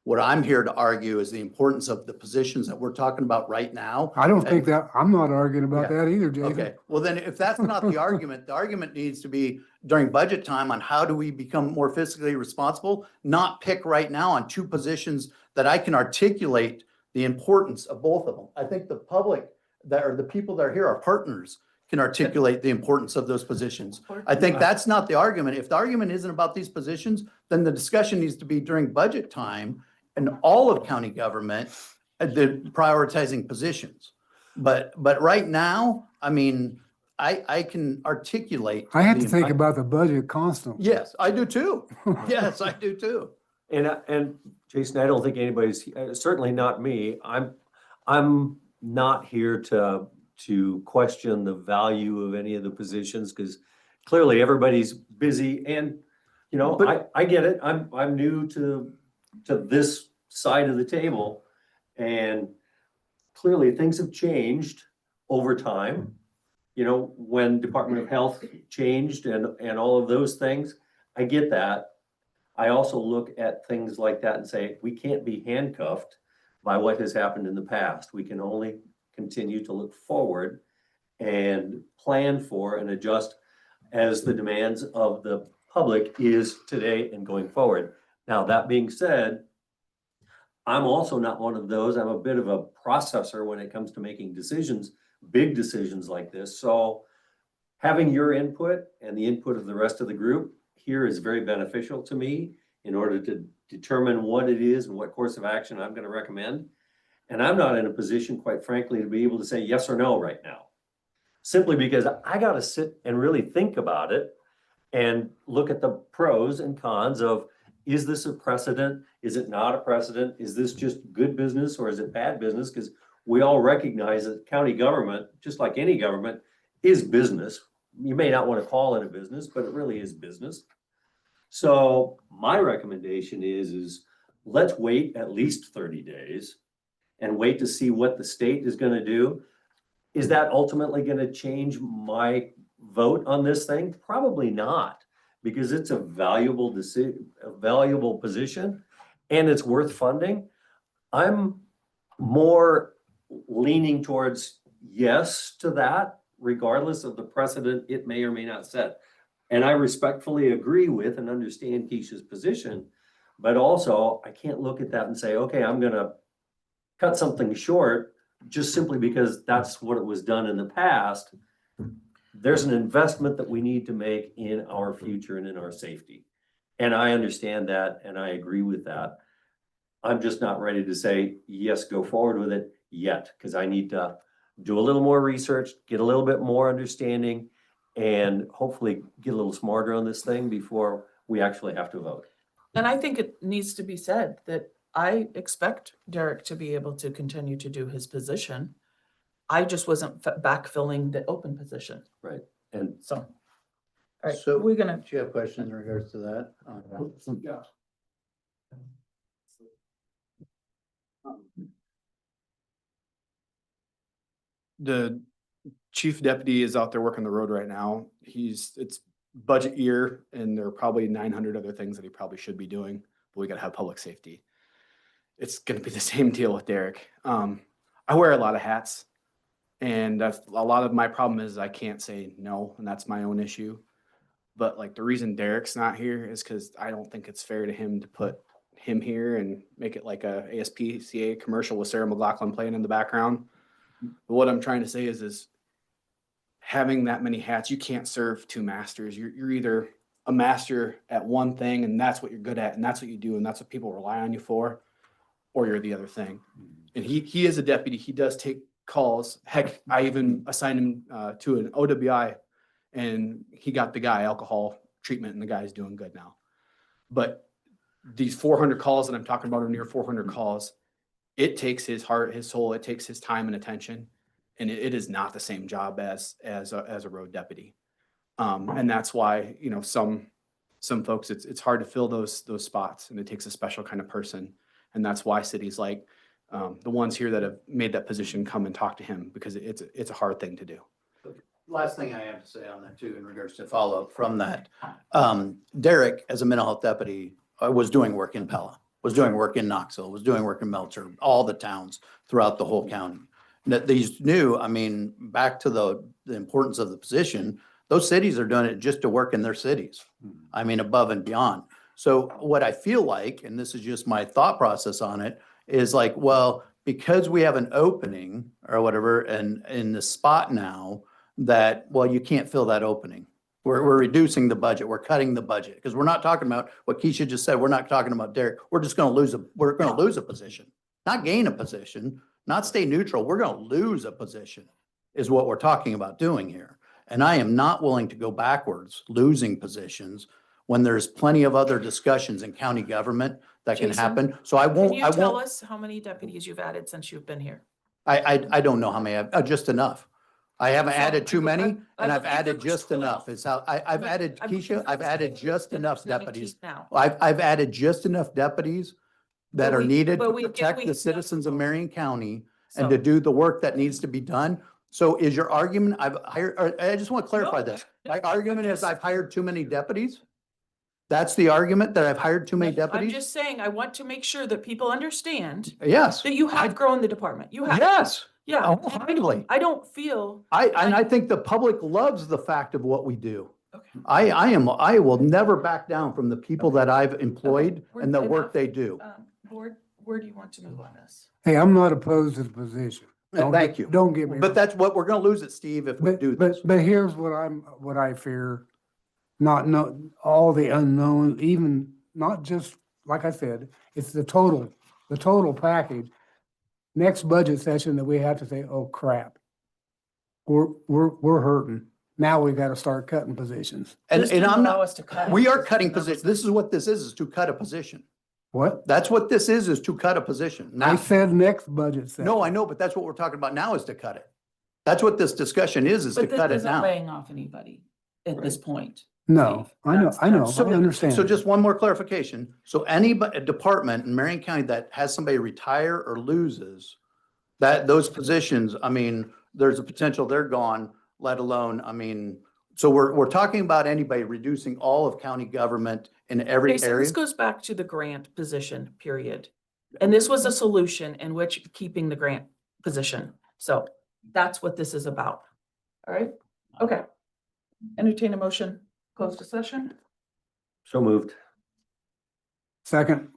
Speaker 5: What I'm here to argue is the importance of the positions that we're talking about right now.
Speaker 4: I don't think that, I'm not arguing about
Speaker 5: Yeah.
Speaker 4: that either, Jason.
Speaker 5: Okay, well then, if that's not the argument needs to be during budget time on how do we become more fiscally responsible, not pick right now on two positions that I can articulate the importance of both of them. I think the public that are the people that are here, our partners, can articulate the importance of those positions. I think that's not the argument. If the argument isn't about these positions, then the discussion needs to be during budget time and all of county government, the prioritizing positions. But right now, I mean, I can articulate.
Speaker 4: I have to
Speaker 5: the-
Speaker 4: think about the budget constantly.
Speaker 5: Yes, I do too. Yes, I do too.
Speaker 3: And Jason, I don't think anybody's, certainly not me. I'm not here to question the value of any of the positions, because clearly everybody's busy and, you know, I get it. I'm new to this side of the table. And clearly things have changed over time. You know, when Department of Health changed and all of those things, I get that. I also look at things like that and say, we can't be handcuffed by what has happened in the past. We can only continue to look forward and plan for and adjust as the demands of the public is today and going forward. Now, that being said, I'm also not one of those. I'm a bit of a processor when it comes to making decisions, big decisions like this. So having your input and the input of the rest of the group here is very beneficial to me in order to determine what it is and what course of action I'm going to recommend. And I'm not in a position, quite frankly, to be able to say yes or no right now, simply because I got to sit and really think about it and look at the pros and cons of, is this a precedent? Is it not a precedent? Is this just good business or is it bad business? Because we all recognize that county government, just like any government, is business. You may not want to call it a business, but it really is business. So my recommendation is let's wait at least 30 days and wait to see what the state is going to do. Is that ultimately going to change my vote on this thing? Probably not, because it's a valuable decision, a valuable position, and it's worth funding. I'm more leaning towards yes to that, regardless of the precedent it may or may not set. And I respectfully agree with and understand Keisha's position, but also I can't look at that and say, okay, I'm gonna cut something short just simply because that's what it was done in the past. There's an investment that we need to make in our future and in our safety. And I understand that and I agree with that. I'm just not ready to say, yes, go forward with it yet, because I need to do a little more research, get a little bit more understanding, and hopefully get a little smarter on this thing before we actually have to vote.
Speaker 1: And I think it needs to be said that I expect Derek to be able to continue to do his position. I just wasn't backfilling the open position.
Speaker 3: Right. And
Speaker 1: So, all right,
Speaker 5: So-
Speaker 1: we're gonna,
Speaker 5: Do you have questions in regards to that?
Speaker 4: Yeah.
Speaker 6: The chief deputy is out there working the road right now. It's budget year and there are probably 900 other things that he probably should be doing, but we gotta have public safety. It's gonna be the same deal with Derek. I wear a lot of hats and that's a lot of my problem is I can't say no, and that's my own issue. But like the reason Derek's not here is because I don't think it's fair to him to put him here and make it like a ASPCA commercial with Sarah McLachlan playing in the background. But what I'm trying to say is having that many hats, you can't serve two masters. You're either a master at one thing and that's what you're good at and that's what you do and that's what people rely on you for, or you're the other thing. And he is a deputy. He does take calls. Heck, I even assigned him to an OWI and he got the guy alcohol treatment and the guy's doing good now. But these 400 calls that I'm talking about are near 400 calls. It takes his heart, his soul, it takes his time and attention. And it is not the same job as a road deputy. And that's why, you know, some folks, it's hard to fill those spots and it takes a special kind of person. And that's why cities like the ones here that have made that position come and talk to him, because it's a hard thing to do.
Speaker 5: Last thing I have to say on that too, in regards to follow up from that. Derek, as a mental health deputy, was doing work in Pella, was doing work in Knoxville, was doing work in Melcher, all the towns throughout the whole county. That these new, I mean, back to the importance of the position, those cities are doing it just to work in their cities. I mean, above and beyond. So what I feel like, and this is just my thought process on it, is like, well, because we have an opening or whatever, and in the spot now that, well, you can't fill that opening. We're reducing the budget, we're cutting the budget, because we're not talking about what Keisha just said, we're not talking about Derek, we're just gonna lose we're gonna lose a position. Not gain a position, not stay neutral, we're gonna lose a position, is what we're talking about doing here. And I am not willing to go backwards, losing positions, when there's plenty of other discussions in county government that can
Speaker 1: Jason,
Speaker 5: happen. So I
Speaker 1: Can
Speaker 5: won't,
Speaker 1: you
Speaker 5: I
Speaker 1: tell
Speaker 5: won't,
Speaker 1: us how many deputies you've added since you've been here?
Speaker 5: I don't know how many, just enough. I haven't
Speaker 1: So,
Speaker 5: added too many,
Speaker 1: I'm
Speaker 5: and I've
Speaker 1: looking for
Speaker 5: added just
Speaker 1: 12.
Speaker 5: enough. It's how, I've
Speaker 1: I'm-
Speaker 5: added,
Speaker 1: I'm
Speaker 5: Keisha,
Speaker 1: looking
Speaker 5: I've
Speaker 1: for
Speaker 5: added
Speaker 1: 12
Speaker 5: just
Speaker 1: that
Speaker 5: enough
Speaker 1: it's gonna
Speaker 5: deputies.
Speaker 1: keep Now.
Speaker 5: I've added just enough deputies that
Speaker 1: But
Speaker 5: are
Speaker 1: we-
Speaker 5: needed
Speaker 1: but
Speaker 5: to
Speaker 1: we-
Speaker 5: protect
Speaker 1: we-
Speaker 5: the citizens of Marion County and
Speaker 1: So-
Speaker 5: to do the work that needs to be done. So is your argument, I've hired, or I just want to clarify
Speaker 1: No,
Speaker 5: this.
Speaker 1: no,
Speaker 5: My argument
Speaker 1: I'm
Speaker 5: is
Speaker 1: just-
Speaker 5: I've hired too many deputies? That's the argument, that I've hired too many
Speaker 1: I'm
Speaker 5: deputies?
Speaker 1: just saying, I want to make sure that people understand
Speaker 5: Yes.
Speaker 1: that you have grown the department. You have.
Speaker 5: Yes.
Speaker 1: Yeah.
Speaker 5: Wholeheartedly.
Speaker 1: I don't feel.
Speaker 5: And I think the public loves the fact of what we do.
Speaker 1: Okay.
Speaker 5: I will never back down from the people that I've employed
Speaker 1: We're
Speaker 5: and the
Speaker 1: enough.
Speaker 5: work they do.
Speaker 1: Board, where do you want to move on this?
Speaker 4: Hey, I'm not opposed to the position. Don't
Speaker 5: Thank
Speaker 4: get-
Speaker 5: you.
Speaker 4: Don't get me
Speaker 5: But
Speaker 4: wrong.
Speaker 5: that's what, we're gonna lose it, Steve, if we
Speaker 4: But,
Speaker 5: do this.
Speaker 4: but here's what I fear. Not know, all the unknown, even, not just, like I said, it's the total package. Next budget session that we have to say, oh crap. We're hurting. Now we gotta start cutting positions.
Speaker 5: And,
Speaker 1: This
Speaker 5: and
Speaker 1: didn't
Speaker 5: I'm
Speaker 1: allow
Speaker 5: not,
Speaker 1: us to cut.
Speaker 5: we are cutting positions. This is what this is to cut a position.
Speaker 4: What?
Speaker 5: That's what this is to cut a position.
Speaker 4: I
Speaker 5: Now,
Speaker 4: said next budget session.
Speaker 5: no, I know, but that's what we're talking about now, is to cut it. That's what this discussion is to
Speaker 1: But this
Speaker 5: cut it
Speaker 1: isn't
Speaker 5: now.
Speaker 1: laying off anybody at this point.
Speaker 4: No, I know, I
Speaker 5: So-
Speaker 4: understand.
Speaker 5: So just one more clarification. So any department in Marion County that has somebody retire or loses, that those positions, I mean, there's a potential they're gone, let alone, I mean, so we're talking about anybody reducing all of county government in every
Speaker 1: Okay, so
Speaker 5: area.
Speaker 1: this goes back to the grant position, period. And this was a solution in which keeping the grant position. So that's what this is about. All right? Okay. Entertain a motion, close to session.
Speaker 3: So moved.
Speaker 4: Second,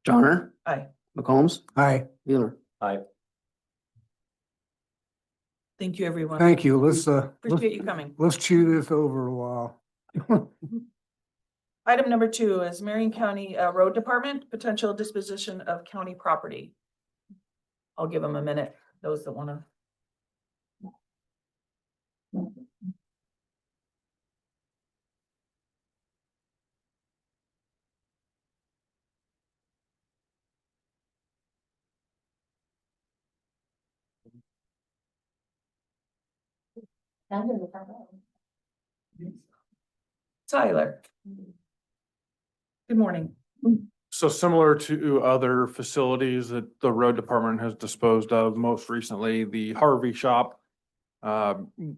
Speaker 2: Johnner,
Speaker 1: Aye.
Speaker 2: McCombs,
Speaker 4: aye,
Speaker 2: Wheeler.
Speaker 3: Aye.
Speaker 1: Thank you, everyone.
Speaker 4: thank you.
Speaker 1: Appreciate you coming.
Speaker 4: Let's chew this over a while.
Speaker 1: Item number 2 is Marion County Road Department, potential disposition of county property. I'll give them a minute, those that wanna. Tyler. Good morning.
Speaker 7: So similar to other facilities that the road department has disposed of, most recently, the Harvey shop.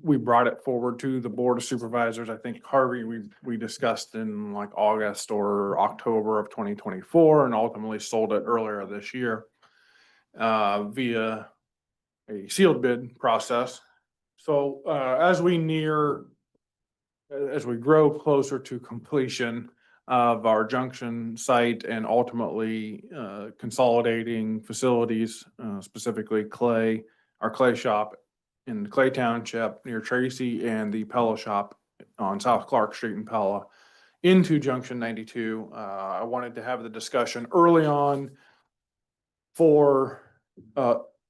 Speaker 7: We brought it forward to the Board of Supervisors. I think Harvey, we discussed in like August or October of 2024 and ultimately sold it earlier this year via a sealed bid process. So as we grow closer to completion of our junction site and ultimately consolidating facilities, specifically our clay shop in Clay Township near Tracy and the Pella shop on South Clark Street in Pella into Junction 92. I wanted to have the discussion early on for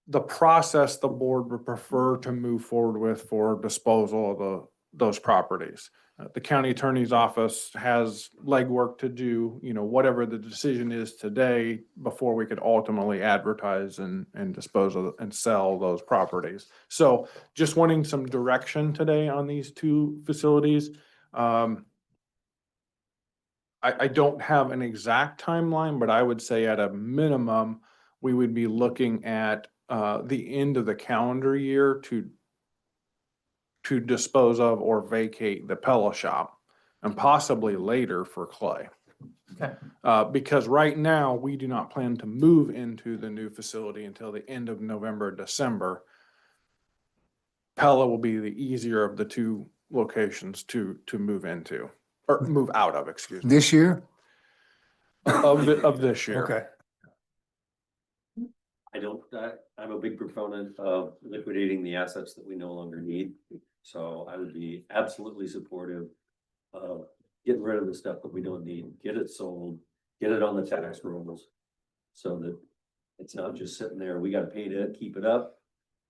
Speaker 7: the process the board would prefer to move forward with for disposal of those properties. The county attorney's office has legwork to do, whatever the decision is today before we could ultimately advertise and dispose of and sell those properties. So just wanting some direction today on these two facilities. I don't have an exact timeline, but I would say at a minimum, we would be looking at the end of the calendar year to dispose of or vacate the Pella shop and possibly later for Clay.
Speaker 1: Okay.
Speaker 7: Because right now, we do not plan to move into the new facility until the end of November, December. Pella will be the easier of the two locations to move into. or move out of, excuse me,
Speaker 4: This year?
Speaker 7: of this year.
Speaker 4: Okay.
Speaker 3: I'm a big proponent of liquidating the assets that we no longer need. So I would be absolutely supportive of getting rid of the stuff that we don't need, get it sold, get it on the tax rolls. So that it's not just sitting there, we gotta pay to keep it up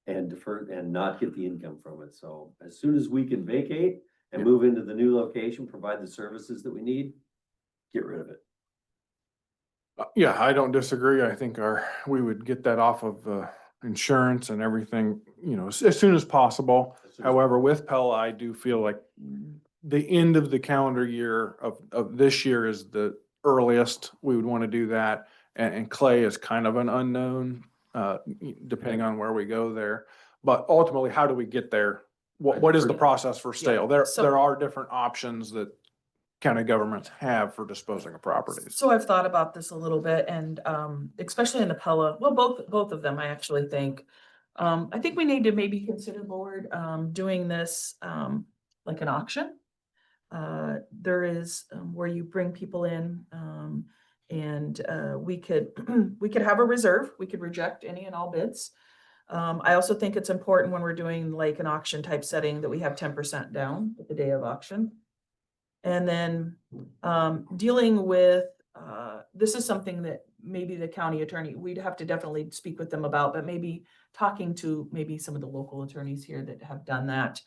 Speaker 3: and defer and not get the income from it. So as soon as we can vacate and move into the new location, provide the services that we need, get rid of it.
Speaker 7: Yeah, I don't disagree. I think we would get that off of, insurance and everything, you know, as soon as possible. However, with Pella, I do feel like the end of the calendar year of this year is the earliest we would want to do that. And Clay is kind of an unknown, depending on where we go there. But ultimately, how do we get there? What is the process for sale?
Speaker 1: so-
Speaker 7: There are different options that county governments have for disposing of properties.
Speaker 1: So I've thought about this a little bit and, especially in the Pella, well, both of them, I actually think. I think we need to maybe consider board, doing this, like an auction. There is, where you bring people in, and, we could, we could have a reserve, we could reject any and all bids. I also think it's important when we're doing like an auction type setting that we have 10% down at the day of auction. And then, dealing with, this is something that maybe the county attorney, we'd have to definitely speak with them about, but maybe talking to maybe some of the local attorneys here that have done that,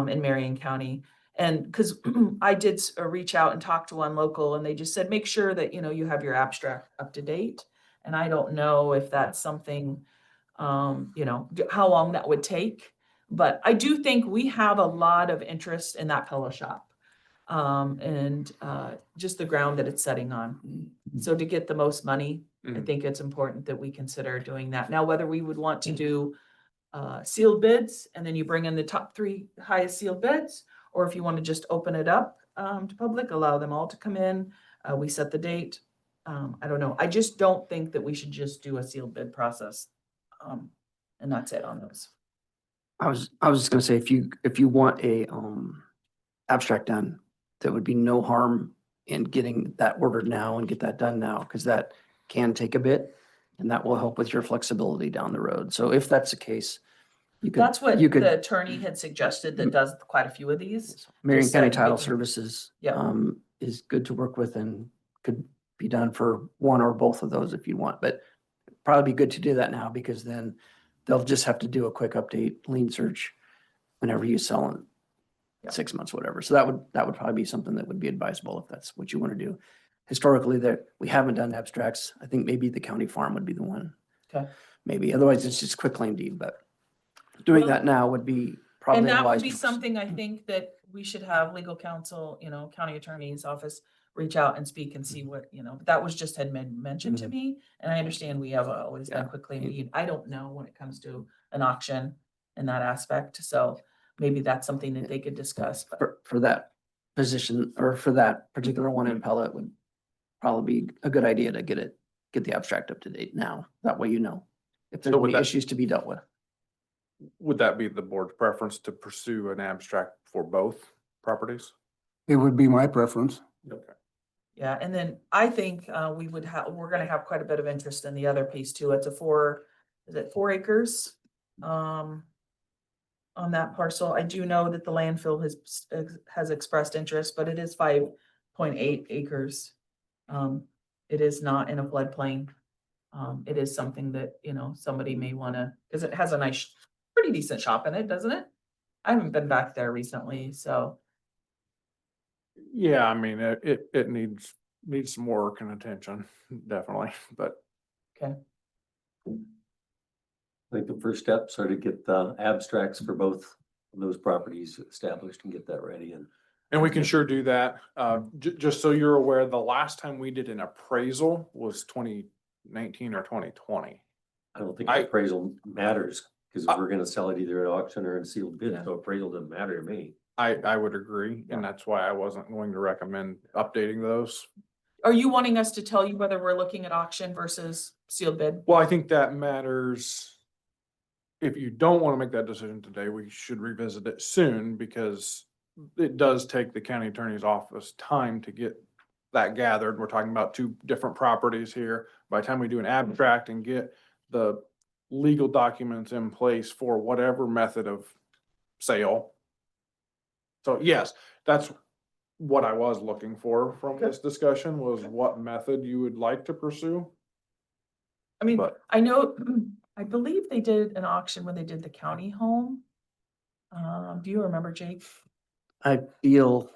Speaker 1: in Marion County. And because I did reach out and talk to one local and they just said, make sure that, you have your abstract up to date. And I don't know if that's something, how long that would take. But I do think we have a lot of interest in that Pella shop. And just the ground that it's setting on. So to get the most money, I think it's important that we consider doing that. Now, whether we would want to do sealed bids and then you bring in the top 3 highest sealed bids, or if you want to just open it up to public, allow them all to come in, we set the date. I don't know. I just don't think that we should just do a sealed bid process. And that's it on those.
Speaker 2: I was just gonna say, if you want a, abstract done, there would be no harm in getting that ordered now and get that done now, because that can take a bit. And that will help with your flexibility down the road. So if that's the case, you could.
Speaker 1: That's what
Speaker 2: you could-
Speaker 1: the attorney had suggested that does quite a few of these.
Speaker 2: Marion
Speaker 1: just
Speaker 2: County
Speaker 1: said we
Speaker 2: Title
Speaker 1: can-
Speaker 2: Services,
Speaker 1: Yeah.
Speaker 2: is good to work with and could be done for one or both of those if you want, but probably be good to do that now, because then they'll just have to do a quick update, lien search whenever you sell in
Speaker 1: Yeah.
Speaker 2: 6 months, whatever. So that would probably be something that would be advisable if that's what you want to do. Historically, we haven't done abstracts. I think maybe the county farm would be the one.
Speaker 1: Okay.
Speaker 2: Maybe, otherwise it's just quick claim deed, but doing
Speaker 1: Well,
Speaker 2: that now would be probably
Speaker 1: And
Speaker 2: a
Speaker 1: that would
Speaker 2: wise
Speaker 1: be
Speaker 2: move.
Speaker 1: something I think that we should have legal counsel, county attorney's office, reach out and speak and see what, that was just had been mentioned to me. And I understand we have always done
Speaker 2: Yeah.
Speaker 1: quick claim deed. I don't know when it comes to an auction in that aspect. So maybe that's something that they could discuss, but
Speaker 2: For that position, or for that particular one in Pella, it would probably be a good idea to get the abstract up to date now. That way, if there's
Speaker 7: So would
Speaker 2: any
Speaker 7: that-
Speaker 2: issues to be dealt with.
Speaker 7: Would that be the board's preference to pursue an abstract for both properties?
Speaker 4: It would be my preference.
Speaker 7: Okay.
Speaker 1: yeah. And then I think we're gonna have quite a bit of interest in the other piece too. It's 4 acres? On that parcel. I do know that the landfill has expressed interest, but it is 5.8 acres. It is not in a floodplain. It is something that, somebody may wanna, because it has a nice, pretty decent shop in it, doesn't it? I haven't been back there recently, so.
Speaker 7: Yeah, I mean, it needs some work and attention, definitely, but
Speaker 1: Okay.
Speaker 3: I think the first steps are to get the abstracts for both of those properties established and get that ready.
Speaker 7: And we can sure do that. Just so you're aware, the last time we did an appraisal was 2019 or 2020.
Speaker 3: I don't think
Speaker 7: I-
Speaker 3: appraisal matters, because we're gonna sell it either at auction or in sealed bid,
Speaker 1: Yeah.
Speaker 3: so appraisal doesn't matter to me.
Speaker 7: I would agree,
Speaker 1: Yeah.
Speaker 7: and that's why I wasn't going to recommend updating those.
Speaker 1: Are you wanting us to tell you whether we're looking at auction versus sealed bid?
Speaker 7: Well, I think that matters. If you don't want to make that decision today, we should revisit it soon, because it does take the county attorney's office time to get that gathered. We're talking about two different properties here. By the time we do an abstract and get the legal documents in place for whatever method of sale. So yes, that's what I was looking for from this discussion, was what method you would like to pursue.
Speaker 1: I mean,
Speaker 7: But-
Speaker 1: I know, I believe they did an auction when they did the county home. Do you remember, Jake?
Speaker 2: I feel,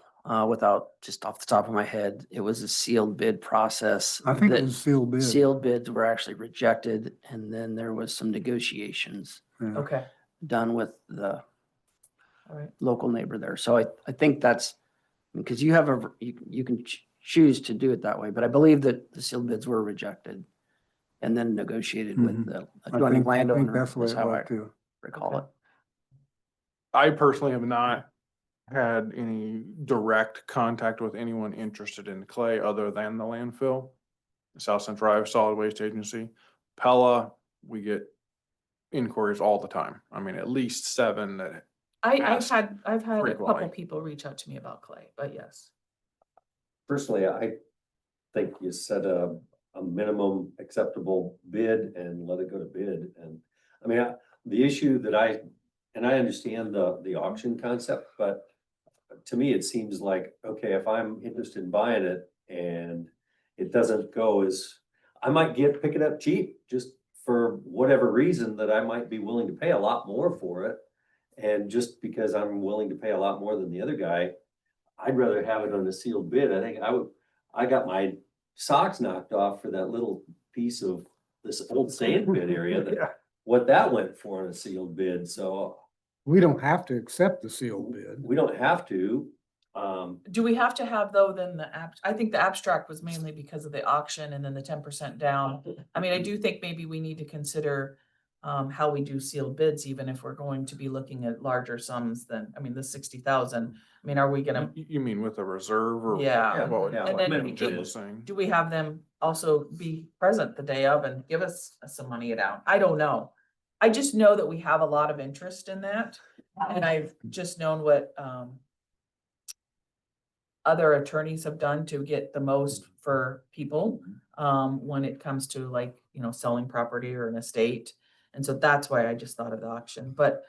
Speaker 2: without, just off the top of my head, it was a sealed bid process.
Speaker 4: I think it
Speaker 2: that
Speaker 4: was sealed bid.
Speaker 2: Sealed bids were actually rejected, and then there was some negotiations
Speaker 4: Yeah.
Speaker 1: Okay,
Speaker 2: done with the
Speaker 1: all right.
Speaker 2: local neighbor there. So I think that's, because you have you can choose to do it that way, but I believe that the sealed bids were rejected and then negotiated with
Speaker 4: Mhm.
Speaker 2: the
Speaker 4: I
Speaker 2: adjoining
Speaker 4: think
Speaker 2: landowner.
Speaker 4: that's the way
Speaker 2: is
Speaker 4: it
Speaker 2: how I
Speaker 4: was too.
Speaker 2: recall it.
Speaker 7: I personally have not had any direct contact with anyone interested in clay other than the landfill. South Central Iowa Solid Waste Agency. Pella, we get inquiries all the time. I mean, at least 7 that,
Speaker 1: I've
Speaker 7: Ask
Speaker 1: had a couple
Speaker 7: frequently.
Speaker 1: people reach out to me about clay, but yes.
Speaker 3: Personally, I think you set a minimum acceptable bid and let it go to bid. And I mean, the issue that I understand the auction concept, but to me, it seems like, okay, if I'm interested in buying it and it doesn't go as, I might pick it up cheap just for whatever reason that I might be willing to pay a lot more for it. And just because I'm willing to pay a lot more than the other guy, I'd rather have it on a sealed bid. I think I got my socks knocked off for that little piece of this old sand pit area that,
Speaker 4: Yeah.
Speaker 3: what that went for on a sealed bid. So
Speaker 4: We don't have to accept the sealed bid.
Speaker 3: we don't have to.
Speaker 1: Do we have to have though, then I think the abstract was mainly because of the auction and then the 10% down. I mean, I do think maybe we need to consider how we do sealed bids, even if we're going to be looking at larger sums than, I mean, the 60,000. I mean, are we gonna,
Speaker 7: you mean with a reserve or?
Speaker 1: Yeah.
Speaker 7: What
Speaker 3: Yeah.
Speaker 1: And then
Speaker 7: Jim
Speaker 1: do-
Speaker 7: was saying.
Speaker 1: do we have them also be present the day of and give us some money down? I don't know. I just know that we have a lot of interest in that. And I've just known what other attorneys have done to get the most for people when it comes to, like, you know, selling property or an estate. And so that's why I just thought of the auction, but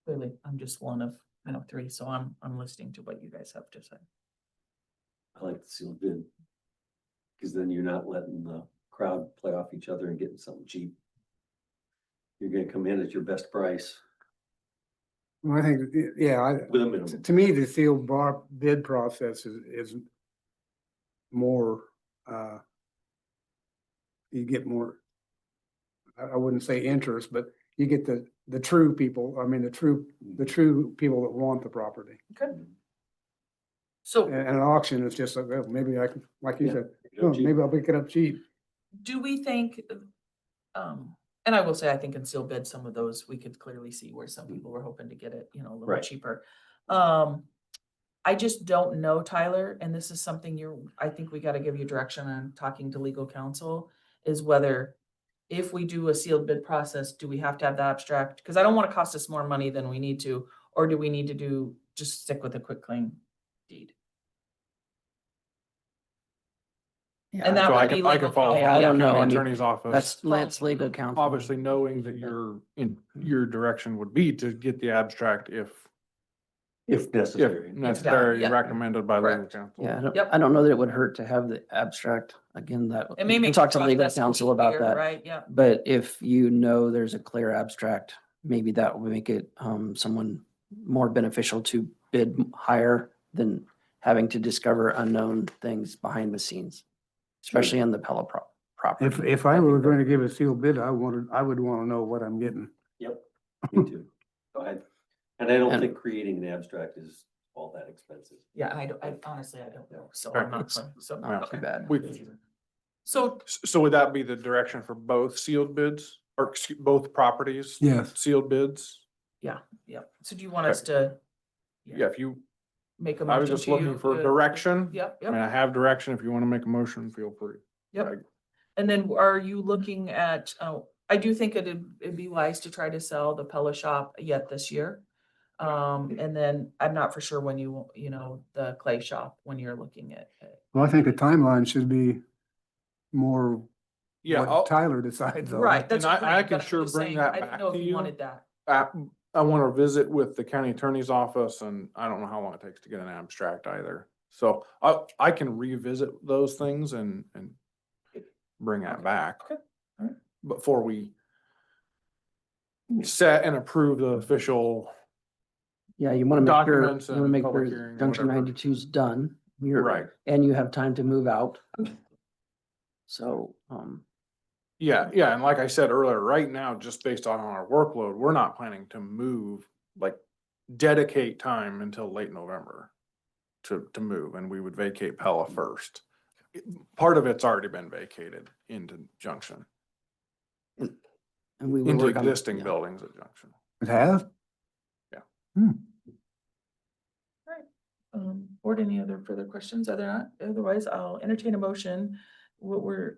Speaker 1: clearly I'm just one of, you know, 3, so I'm listening to what you guys have to say.
Speaker 3: I like the sealed bid. Cause then you're not letting the crowd play off each other and getting something cheap. You're gonna come in at your best price
Speaker 4: Well, I think, yeah,
Speaker 3: with a minimum.
Speaker 4: to me, the sealed bid process is more, you get more, I wouldn't say interest, but you get the true people, I mean, the true people that want the property.
Speaker 1: Okay. So
Speaker 4: And an auction is just like, well, maybe I can, like you
Speaker 3: Yeah.
Speaker 4: said,
Speaker 3: You know,
Speaker 4: oh,
Speaker 3: cheap.
Speaker 4: maybe I'll pick it up cheap.
Speaker 1: do we think, and I will say, I think in sealed bid, some of those, we could clearly see where some people were hoping to get it, you know, a little
Speaker 3: Right.
Speaker 1: cheaper. I just don't know, Tyler, and this is something I think we gotta give you direction on talking to legal counsel, is whether if we do a sealed bid process, do we have to have the abstract? Cause I don't wanna cost us more money than we need to, or do we need to just stick with a quick claim deed? And that
Speaker 7: So I
Speaker 1: would be
Speaker 7: can
Speaker 1: legal
Speaker 7: follow.
Speaker 1: counsel.
Speaker 2: Yeah, I don't know. I
Speaker 7: County
Speaker 2: mean,
Speaker 7: Attorney's office.
Speaker 2: That's Lance legal counsel.
Speaker 7: Obviously knowing that your direction would be to get the abstract if
Speaker 3: If necessary.
Speaker 7: necessary,
Speaker 1: Yeah.
Speaker 7: recommended by legal
Speaker 1: Correct.
Speaker 7: counsel.
Speaker 2: Yeah,
Speaker 1: Yep.
Speaker 2: I don't know that it would hurt to have the abstract, again, that.
Speaker 1: It may
Speaker 2: you can
Speaker 1: make.
Speaker 2: talk
Speaker 1: the
Speaker 2: to legal
Speaker 1: process
Speaker 2: counsel about
Speaker 1: easier,
Speaker 2: that.
Speaker 1: Right, yeah.
Speaker 2: But if you know there's a clear abstract, maybe that would make it someone more beneficial to bid higher than having to discover unknown things behind the scenes, especially on the Pella property.
Speaker 4: If I were going to give a sealed bid, I would want to know what I'm getting.
Speaker 3: Yep, me too. Go ahead. And I don't
Speaker 2: And-
Speaker 3: think creating an abstract is all that expensive.
Speaker 1: Yeah, I honestly, I don't know, so
Speaker 7: Okay.
Speaker 1: I'm not, so.
Speaker 2: Not too bad.
Speaker 1: So,
Speaker 7: Would that be the direction for both sealed bids or both properties?
Speaker 4: Yes.
Speaker 7: Sealed bids?
Speaker 1: yeah, so do you want us to?
Speaker 7: Yeah, if you,
Speaker 1: Make a
Speaker 7: I was
Speaker 1: motion
Speaker 7: just
Speaker 1: to you
Speaker 7: looking for
Speaker 1: to-
Speaker 7: direction.
Speaker 1: Yep,
Speaker 7: I mean,
Speaker 1: yep,
Speaker 7: I have direction. If you want to make a motion, feel free.
Speaker 1: yep. And then are you looking at, I do think it'd be wise to try to sell the Pella shop yet this year. And then I'm not for sure when the clay shop, when you're looking at.
Speaker 4: Well, I think the timeline should be more
Speaker 7: Yeah,
Speaker 4: what Tyler decides on.
Speaker 1: Right, that's
Speaker 7: And I
Speaker 1: agreed,
Speaker 7: can
Speaker 1: but I'm
Speaker 7: sure
Speaker 1: just
Speaker 7: bring
Speaker 1: saying,
Speaker 7: that
Speaker 1: I didn't
Speaker 7: back
Speaker 1: know
Speaker 7: to
Speaker 1: if you
Speaker 7: you.
Speaker 1: wanted that.
Speaker 7: I want to visit with the county attorney's office and I don't know how long it takes to get an abstract either. So I can revisit those things and bring that
Speaker 1: Okay.
Speaker 7: back.
Speaker 1: Okay. All right.
Speaker 7: Before we set and approve the official,
Speaker 2: Yeah, you want to make sure,
Speaker 7: Documents
Speaker 2: you want to
Speaker 7: and
Speaker 2: make
Speaker 7: public
Speaker 2: sure
Speaker 7: hearing,
Speaker 2: junction
Speaker 7: whatever.
Speaker 2: 92 is done. You're
Speaker 7: right.
Speaker 2: and you have time to move out. So,
Speaker 7: Yeah, and like I said earlier, right now, just based on our workload, we're not planning to move, like dedicate time until late November to move, and we would vacate Pella first. Part of it's already been vacated into Junction,
Speaker 2: and we will
Speaker 7: into
Speaker 2: work on.
Speaker 7: existing
Speaker 2: yeah.
Speaker 7: buildings at Junction.
Speaker 4: It has?
Speaker 7: Yeah.
Speaker 1: Board, any other further questions? Otherwise, I'll entertain a motion. What we're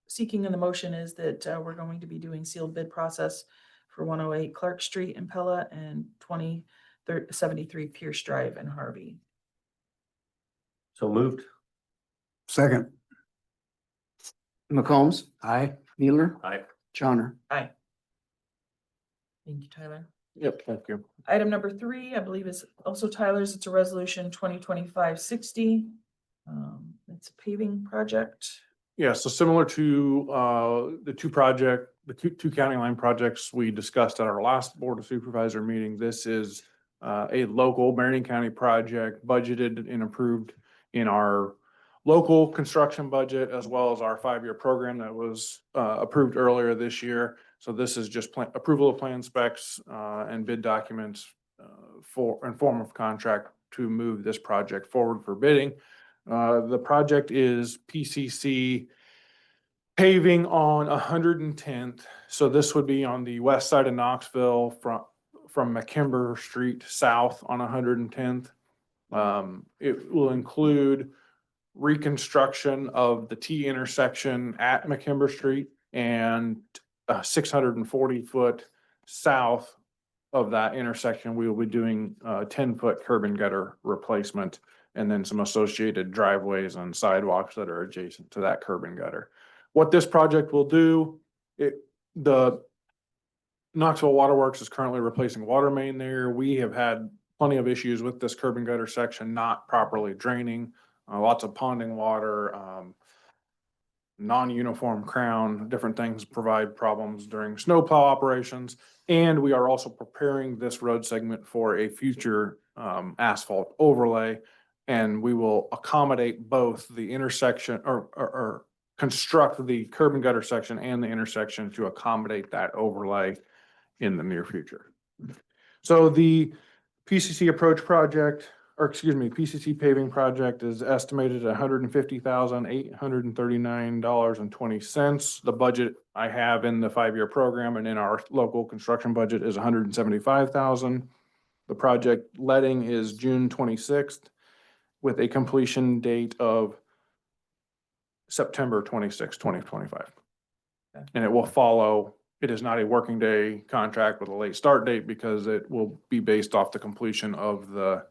Speaker 1: seeking in the motion is that we're going to be doing sealed bid process for 108 Clark Street in Pella and 2073 Pierce Drive in Harvey.
Speaker 3: So moved.
Speaker 4: Second.
Speaker 2: McCombs,
Speaker 4: Aye.
Speaker 2: Mueller,
Speaker 3: Aye.
Speaker 2: Johnner.
Speaker 1: Aye. Thank you, Tyler.
Speaker 7: Yep, thank you.
Speaker 1: Item number 3, I believe is also Tyler's. It's a resolution 2025-60. It's a paving project.
Speaker 7: Yeah, so similar to the two county line projects we discussed at our last Board of Supervisor meeting, this is a local Marion County project budgeted and approved in our local construction budget as well as our 5-year program that was approved earlier this year. So this is just approval of plan specs and bid documents in form of contract to move this project forward for bidding. The project is PCC paving on 110th. So this would be on the west side of Knoxville from McKimber Street south on 110th. It will include reconstruction of the T intersection at McKimber Street and 640-foot south of that intersection, we will be doing 10-foot curb and gutter replacement and then some associated driveways and sidewalks that are adjacent to that curb and gutter. What this project will do, the Knoxville Waterworks is currently replacing water main there. We have had plenty of issues with this curb and gutter section not properly draining, lots of ponding water, non-uniform crown, different things provide problems during snowplow operations. And we are also preparing this road segment for a future asphalt overlay. And we will accommodate both the intersection or construct the curb and gutter section and the intersection to accommodate that overlay in the near future. So the PCC approach project, or excuse me, PCC paving project is estimated at $150,839.20. The budget I have in the 5-year program and in our local construction budget is $175,000. The project letting is June 26th with a completion date of September 26, 2025.
Speaker 1: Okay.
Speaker 7: And it will follow, it is not a working day contract with a late start date because it will be based off the completion of the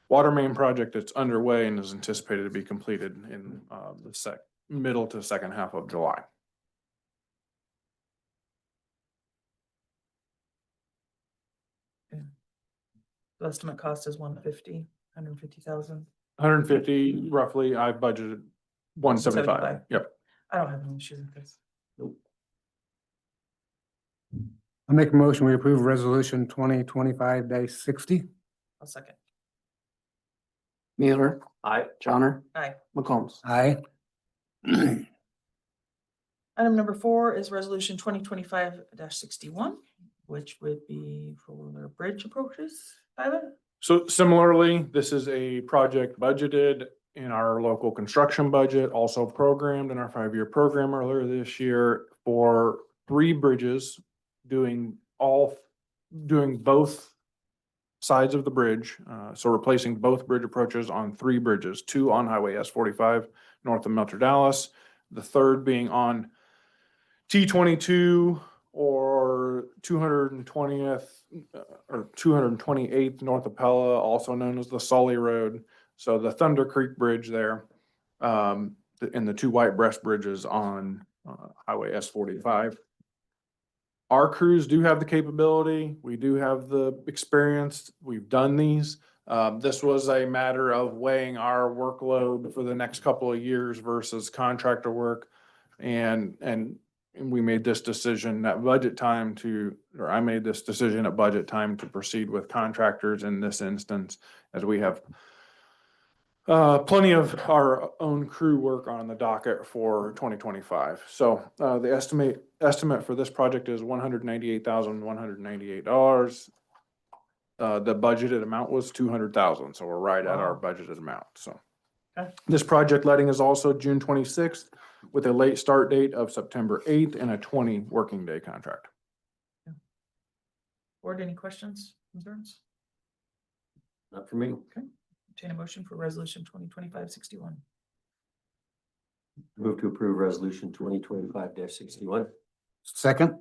Speaker 7: water main project that's underway and is anticipated to be completed in the middle to second half of July.
Speaker 1: The estimate cost is 150,000.
Speaker 7: 150 roughly, I budgeted 175. Yep.
Speaker 1: I don't have any issues with this.
Speaker 4: I make a motion, we approve resolution 2025-60.
Speaker 1: I'll second.
Speaker 2: Mueller,
Speaker 3: Aye.
Speaker 2: Johnner,
Speaker 1: Aye.
Speaker 2: McCombs.
Speaker 4: Aye.
Speaker 1: Item number 4 is resolution 2025-61, which would be for the bridge approaches. Tyler?
Speaker 7: So similarly, this is a project budgeted in our local construction budget, also programmed in our 5-year program earlier this year for 3 bridges, doing both sides of the bridge. So replacing both bridge approaches on 3 bridges, 2 on Highway S45 north of Melcher Dallas, the third being on T22 or 220th or 228th North Appella, also known as the Sully Road. So the Thunder Creek Bridge there, and the two White Breast Bridges on Highway S45. Our crews do have the capability. We do have the experience. We've done these. This was a matter of weighing our workload for the next couple of years versus contractor work. And we made this decision at budget time or I made this decision at budget time to proceed with contractors in this instance, as we have plenty of our own crew work on the docket for 2025. So the estimate for this project is $198,198. The budgeted amount was 200,000, so we're right at our budgeted amount. So
Speaker 1: Okay.
Speaker 7: this project letting is also June 26th with a late start date of September 8th and a 20 working day contract.
Speaker 1: Board, any questions, concerns?
Speaker 3: Not for me.
Speaker 1: Entertain a motion for resolution 2025-61.
Speaker 3: Move to approve resolution 2025-61.
Speaker 4: Second?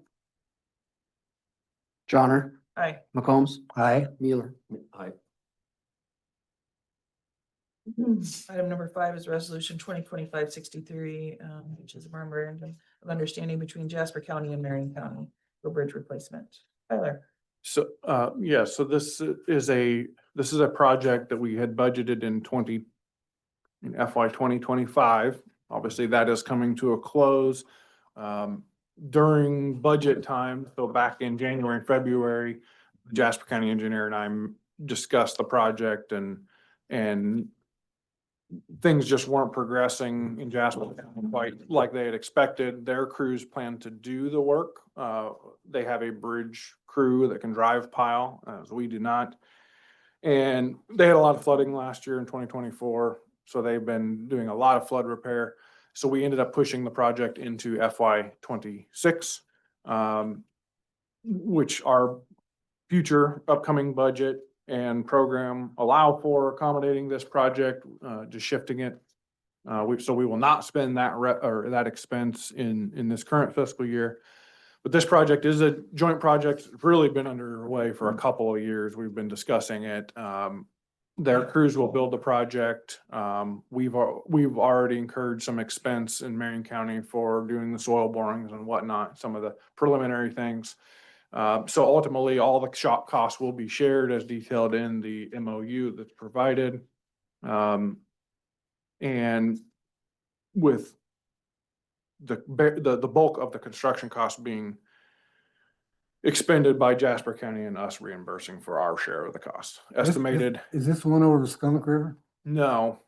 Speaker 2: Johnner,
Speaker 1: Aye.
Speaker 2: McCombs,
Speaker 4: Aye.
Speaker 2: Mueller.
Speaker 3: Aye.
Speaker 1: Item number 5 is resolution 2025-63, which is a memorandum of understanding between Jasper County and Marion County for bridge replacement. Tyler.
Speaker 7: So, yeah, so this is a project that we had budgeted in FY 2025. Obviously, that is coming to a close. During budget time, so back in January and February, the Jasper County engineer and I discussed the project and things just weren't progressing in Jasper County quite like they had expected. Their crews plan to do the work. They have a bridge crew that can drive pile, as we do not. And they had a lot of flooding last year in 2024, so they've been doing a lot of flood repair. So we ended up pushing the project into FY 26, which our future upcoming budget and program allow for accommodating this project, just shifting it. So we will not spend that expense in this current fiscal year. But this project is a joint project. It's really been underway for a couple of years. We've been discussing it. Their crews will build the project. We've already incurred some expense in Marion County for doing the soil borings and whatnot, some of the preliminary things. So ultimately, all the shop costs will be shared as detailed in the MOU that's provided. And with the bulk of the construction costs being expended by Jasper County and us reimbursing for our share of the cost. Estimated,
Speaker 4: Is this one over the Skunk River?
Speaker 7: no,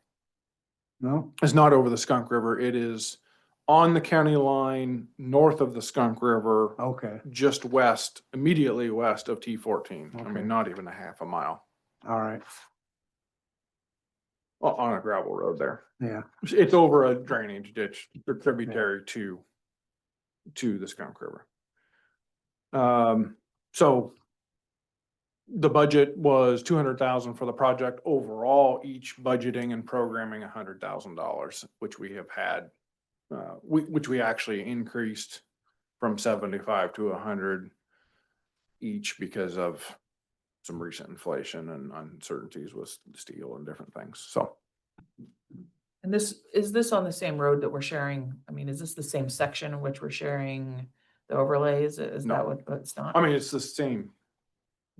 Speaker 4: No?
Speaker 7: it's not over the Skunk River. It is on the county line north of the Skunk River,
Speaker 4: Okay,
Speaker 7: just west, immediately west of T14. I
Speaker 4: Okay.
Speaker 7: mean, not even a half a mile
Speaker 4: all right,
Speaker 7: on a gravel road there.
Speaker 4: yeah.
Speaker 7: It's over a drainage ditch, or tributary to the Skunk River. So the budget was 200,000 for the project overall, each budgeting and programming $100,000, which we have had, which we actually increased from 75 to 100 each because of some recent inflation and uncertainties with steel and different things. So
Speaker 1: And is this on the same road that we're sharing? I mean, is this the same section in which we're sharing the overlays? Is that
Speaker 7: No.
Speaker 1: what it's not?
Speaker 7: I mean, it's the same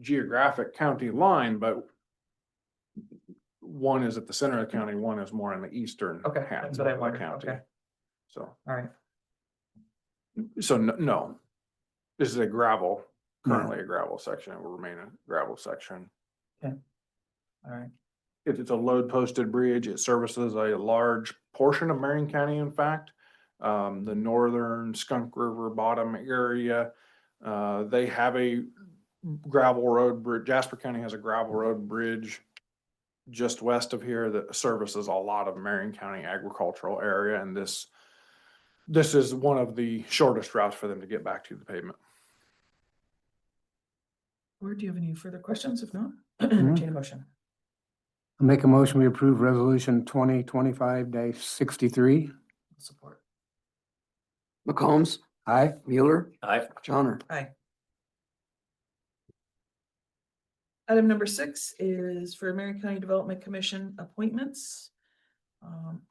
Speaker 7: geographic county line, but one is at the center of the county, one is more in the eastern
Speaker 1: Okay,
Speaker 7: half
Speaker 1: that's
Speaker 7: of
Speaker 1: what I
Speaker 7: the
Speaker 1: wondered.
Speaker 7: county.
Speaker 1: Okay.
Speaker 7: So,
Speaker 1: All right.
Speaker 7: so no, this is a gravel, currently a gravel section, it will remain a gravel section.
Speaker 1: All right.
Speaker 7: It's a load posted bridge. It services a large portion of Marion County, in fact. The northern Skunk River bottom area, they have a gravel road bridge. Jasper County has a gravel road bridge just west of here that services a lot of Marion County agricultural area. And this is one of the shortest routes for them to get back to the pavement.
Speaker 1: Or do you have any further questions? If not, entertain a motion.
Speaker 4: I make a motion, we approve resolution 2025-63.
Speaker 1: Support.
Speaker 2: McCombs,
Speaker 4: Aye.
Speaker 2: Mueller,
Speaker 3: Aye.
Speaker 2: Johnner.
Speaker 1: Aye. Item number 6 is for Marion County Development Commission appointments.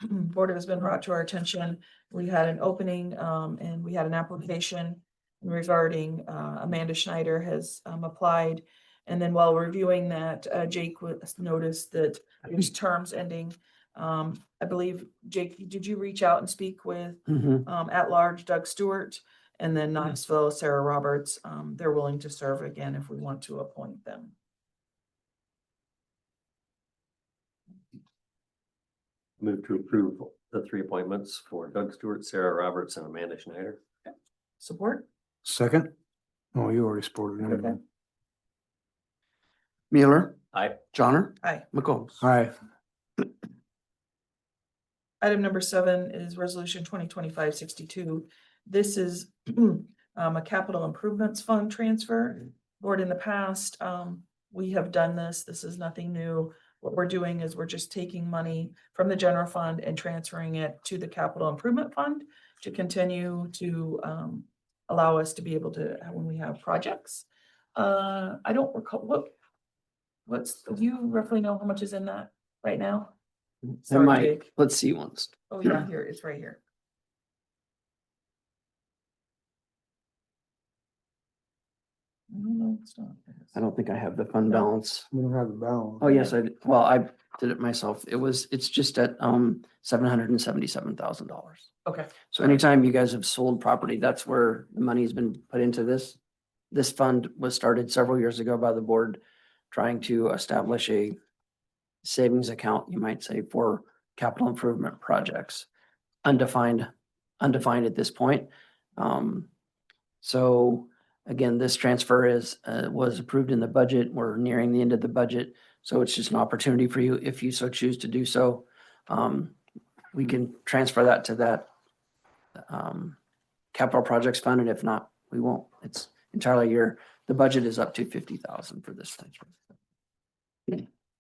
Speaker 1: Board has been brought to our attention. We had an opening, and we had an application regarding, Amanda Schneider has, applied. And then while reviewing that, Jake noticed that there's terms ending. I believe, Jake, did you reach out and speak with, at-large Doug Stewart? And then Knoxville, Sarah Roberts, they're willing to serve again if we want to appoint them.
Speaker 3: Move to approve the 3 appointments for Doug Stewart, Sarah Roberts, and Amanda Schneider.
Speaker 1: Support?
Speaker 4: Second? Oh, you already supported him.
Speaker 1: Okay.
Speaker 2: Mueller,
Speaker 3: Aye.
Speaker 2: Johnner,
Speaker 1: Aye.
Speaker 2: McCombs.
Speaker 4: Aye.
Speaker 1: Item number 7 is resolution 2025-62. This is a capital improvements fund transfer. Board, in the past, we have done this. This is nothing new. What we're doing is we're just taking money from the general fund and transferring it to the capital improvement fund to continue to allow us to be able to, when we have projects. I don't recall, do you roughly know how much is in that right now?
Speaker 2: I
Speaker 1: Sorry,
Speaker 2: might,
Speaker 1: Jake.
Speaker 2: let's see once.
Speaker 1: Oh, yeah, here, it's right here. No, it's not.
Speaker 2: I don't think I have the fund
Speaker 1: No.
Speaker 2: balance.
Speaker 4: We don't have the balance.
Speaker 2: Oh, yes, well, I did it myself. It's just at $777,000.
Speaker 1: Okay,
Speaker 2: So anytime you guys have sold property, that's where the money's been put into this. This fund was started several years ago by the board, trying to establish a savings account, you might say, for capital improvement projects. Undefined at this point. So again, this transfer was approved in the budget. We're nearing the end of the budget. So it's just an opportunity for you, if you so choose to do so. We can transfer that to that capital projects fund, and if not, we won't. It's entirely the budget is up to 50,000 for this thing.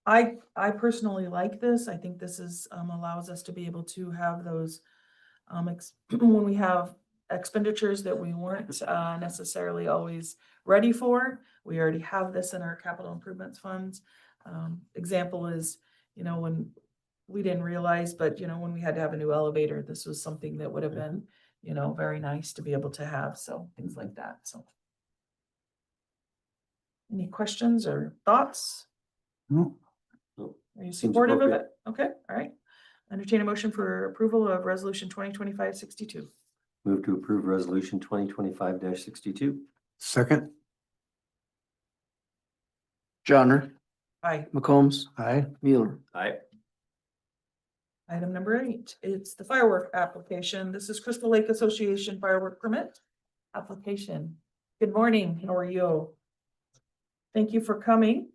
Speaker 1: I personally like this. I think this is, allows us to be able to have those, when we have expenditures that we weren't, necessarily always ready for. We already have this in our capital improvements funds. Example is, when we didn't realize, but when we had to have a new elevator, this was something that would have been, very nice to be able to have. So things like that. So. Any questions or thoughts?
Speaker 4: No.
Speaker 1: Are you
Speaker 3: Seems
Speaker 1: supportive of it?
Speaker 3: appropriate.
Speaker 1: Okay, all right. Entertain a motion for approval of resolution 2025-62.
Speaker 3: Move to approve resolution 2025-62.
Speaker 4: Second?
Speaker 2: Johnner,
Speaker 1: Aye.
Speaker 2: McCombs,
Speaker 4: Aye.
Speaker 2: Mueller.
Speaker 3: Aye.
Speaker 1: Item number 8, it's the firework application. This is Crystal Lake Association firework permit application. Good morning, how are you? Thank you for coming.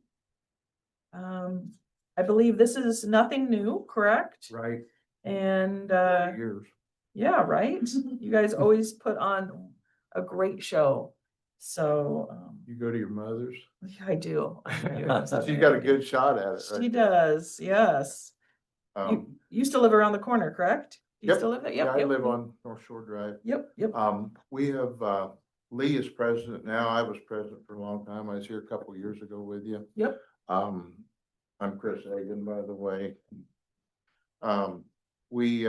Speaker 1: I believe this is nothing new, correct?
Speaker 7: Right.
Speaker 1: And,
Speaker 7: Years.
Speaker 1: yeah, right? You guys always put on a great show. So,
Speaker 8: You go to your mother's?
Speaker 1: yeah, I do.
Speaker 8: She's got a good shot at it,
Speaker 1: She
Speaker 8: right?
Speaker 1: does, yes. You
Speaker 8: Um,
Speaker 1: used to live around the corner, correct? You
Speaker 8: Yep.
Speaker 1: still live there?
Speaker 8: yeah,
Speaker 1: Yep,
Speaker 8: I
Speaker 1: yep,
Speaker 8: live
Speaker 1: yep.
Speaker 8: on North Shore Drive.
Speaker 1: Yep, yep.
Speaker 8: We have, Lee is president now. I was president for a long time. I was here a couple years ago with you.
Speaker 1: Yep.
Speaker 8: I'm Chris Hagan, by the way. We,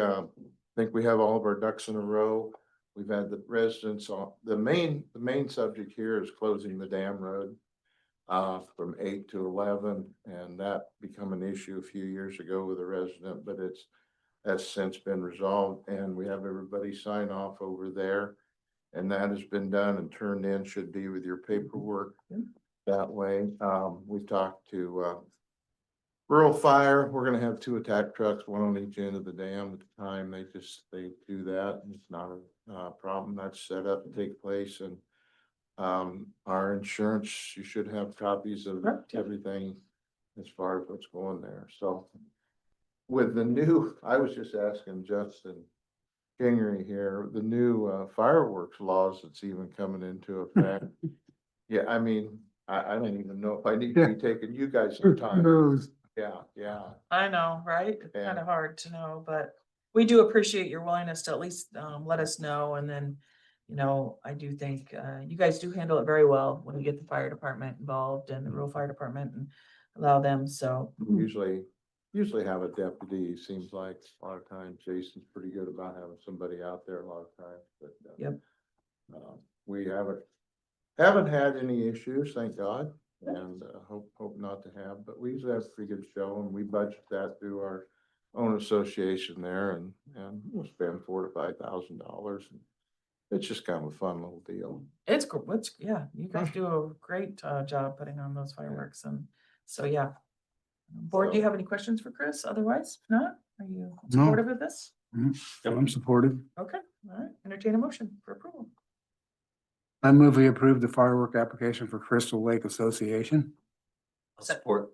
Speaker 8: think we have all of our ducks in a row. We've had the residents on, the main subject here is closing the dam road from 8 to 11, and that become an issue a few years ago with a resident, but that's since been resolved, and we have everybody sign off over there. And that has been done and turned in, should be with your paperwork that way. We've talked to rural fire. We're gonna have 2 attack trucks, one on each end of the dam at the time. They do that. It's not a problem. That's set up to take place, and our insurance, you should have copies of
Speaker 1: Correct, yeah.
Speaker 8: everything as far as what's going there. So with the new, I was just asking Justin Kingery here, the new fireworks laws that's even coming into effect. Yeah, I mean, I don't even know if I need to be taking you guys some time.
Speaker 4: Knows.
Speaker 8: Yeah.
Speaker 1: I know, right? It's
Speaker 8: Yeah.
Speaker 1: kind of hard to know, but we do appreciate your willingness to at least let us know, and then you know, I do think, you guys do handle it very well when we get the fire department involved and the rural fire department and allow them, so.
Speaker 8: Usually have a deputy, seems like a lot of times Jason's pretty good about having somebody out there a lot of times, but.
Speaker 1: Yep.
Speaker 8: We haven't had any issues, thank God, and hope not to have, but we usually have a pretty good show, and we budget that through our own association there, and we'll spend $4,000 to $5,000. It's just kind of a fun little deal.
Speaker 1: It's, yeah, you guys do a great job putting on those fireworks, and so, yeah. Board, do you have any questions for Chris? Otherwise, if not, are you supportive of this?
Speaker 4: I'm supportive.
Speaker 1: Okay, all right, entertain a motion for approval.
Speaker 4: I move we approve the firework application for Crystal Lake Association.
Speaker 3: Support.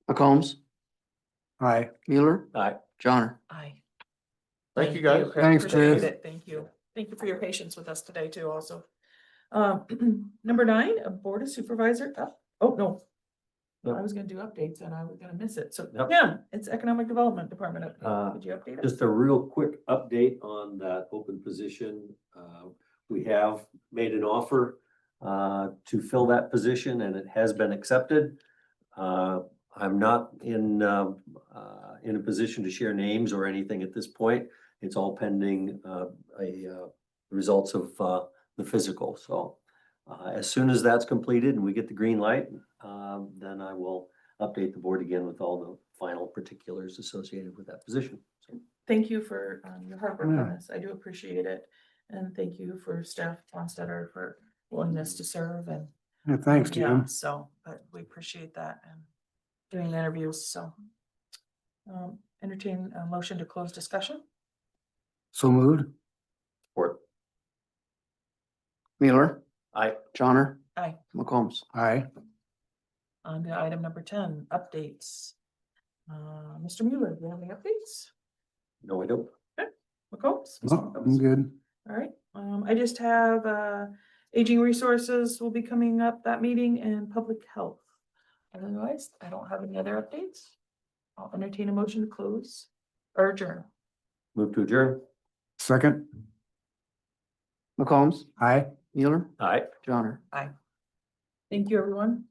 Speaker 2: McCombs,
Speaker 4: Aye.
Speaker 2: Mueller,
Speaker 3: Aye.
Speaker 2: Johnner.
Speaker 1: Aye.
Speaker 8: Thank you, guys.
Speaker 4: Thanks,
Speaker 1: Appreciate
Speaker 4: Chris.
Speaker 1: it. Thank you. Thank you for your patience with us today too also. Number 9, a board of supervisor, oh, no.
Speaker 3: Nope.
Speaker 1: I was gonna do updates and I was gonna miss it. So,
Speaker 3: Nope.
Speaker 1: yeah, it's Economic Development Department update. Did you update it?
Speaker 3: Just a real quick update on that open position. We have made an offer to fill that position and it has been accepted. I'm not in a position to share names or anything at this point. It's all pending results of the physical. So as soon as that's completed and we get the green light, then I will update the board again with all the final particulars associated with that position. So
Speaker 1: Thank you for your hard work on
Speaker 4: Yeah.
Speaker 1: this. I do appreciate it. And thank you for staff Bonstetter for willingness to serve and.
Speaker 4: Yeah, thanks,
Speaker 1: Yeah,
Speaker 4: Jim.
Speaker 1: so, but we appreciate that and doing the interviews, so. Entertain a motion to close discussion.
Speaker 4: So moved.
Speaker 3: support.
Speaker 2: Mueller,
Speaker 3: Aye.
Speaker 2: Johnner,
Speaker 1: Aye.
Speaker 2: McCombs.
Speaker 4: Aye.
Speaker 1: On to item number 10, updates. Mr. Mueller, do you have any updates?
Speaker 3: No, I don't.
Speaker 1: McCombs?
Speaker 4: No, I'm good.
Speaker 1: All right, I just have, aging resources will be coming up, that meeting, and public health. Otherwise, I don't have any other updates. I'll entertain a motion to close or adjourn.
Speaker 3: Move to adjourn.
Speaker 4: Second.
Speaker 2: McCombs,
Speaker 4: Aye.
Speaker 2: Mueller,
Speaker 3: Aye.
Speaker 2: Johnner.
Speaker 1: Thank you, everyone.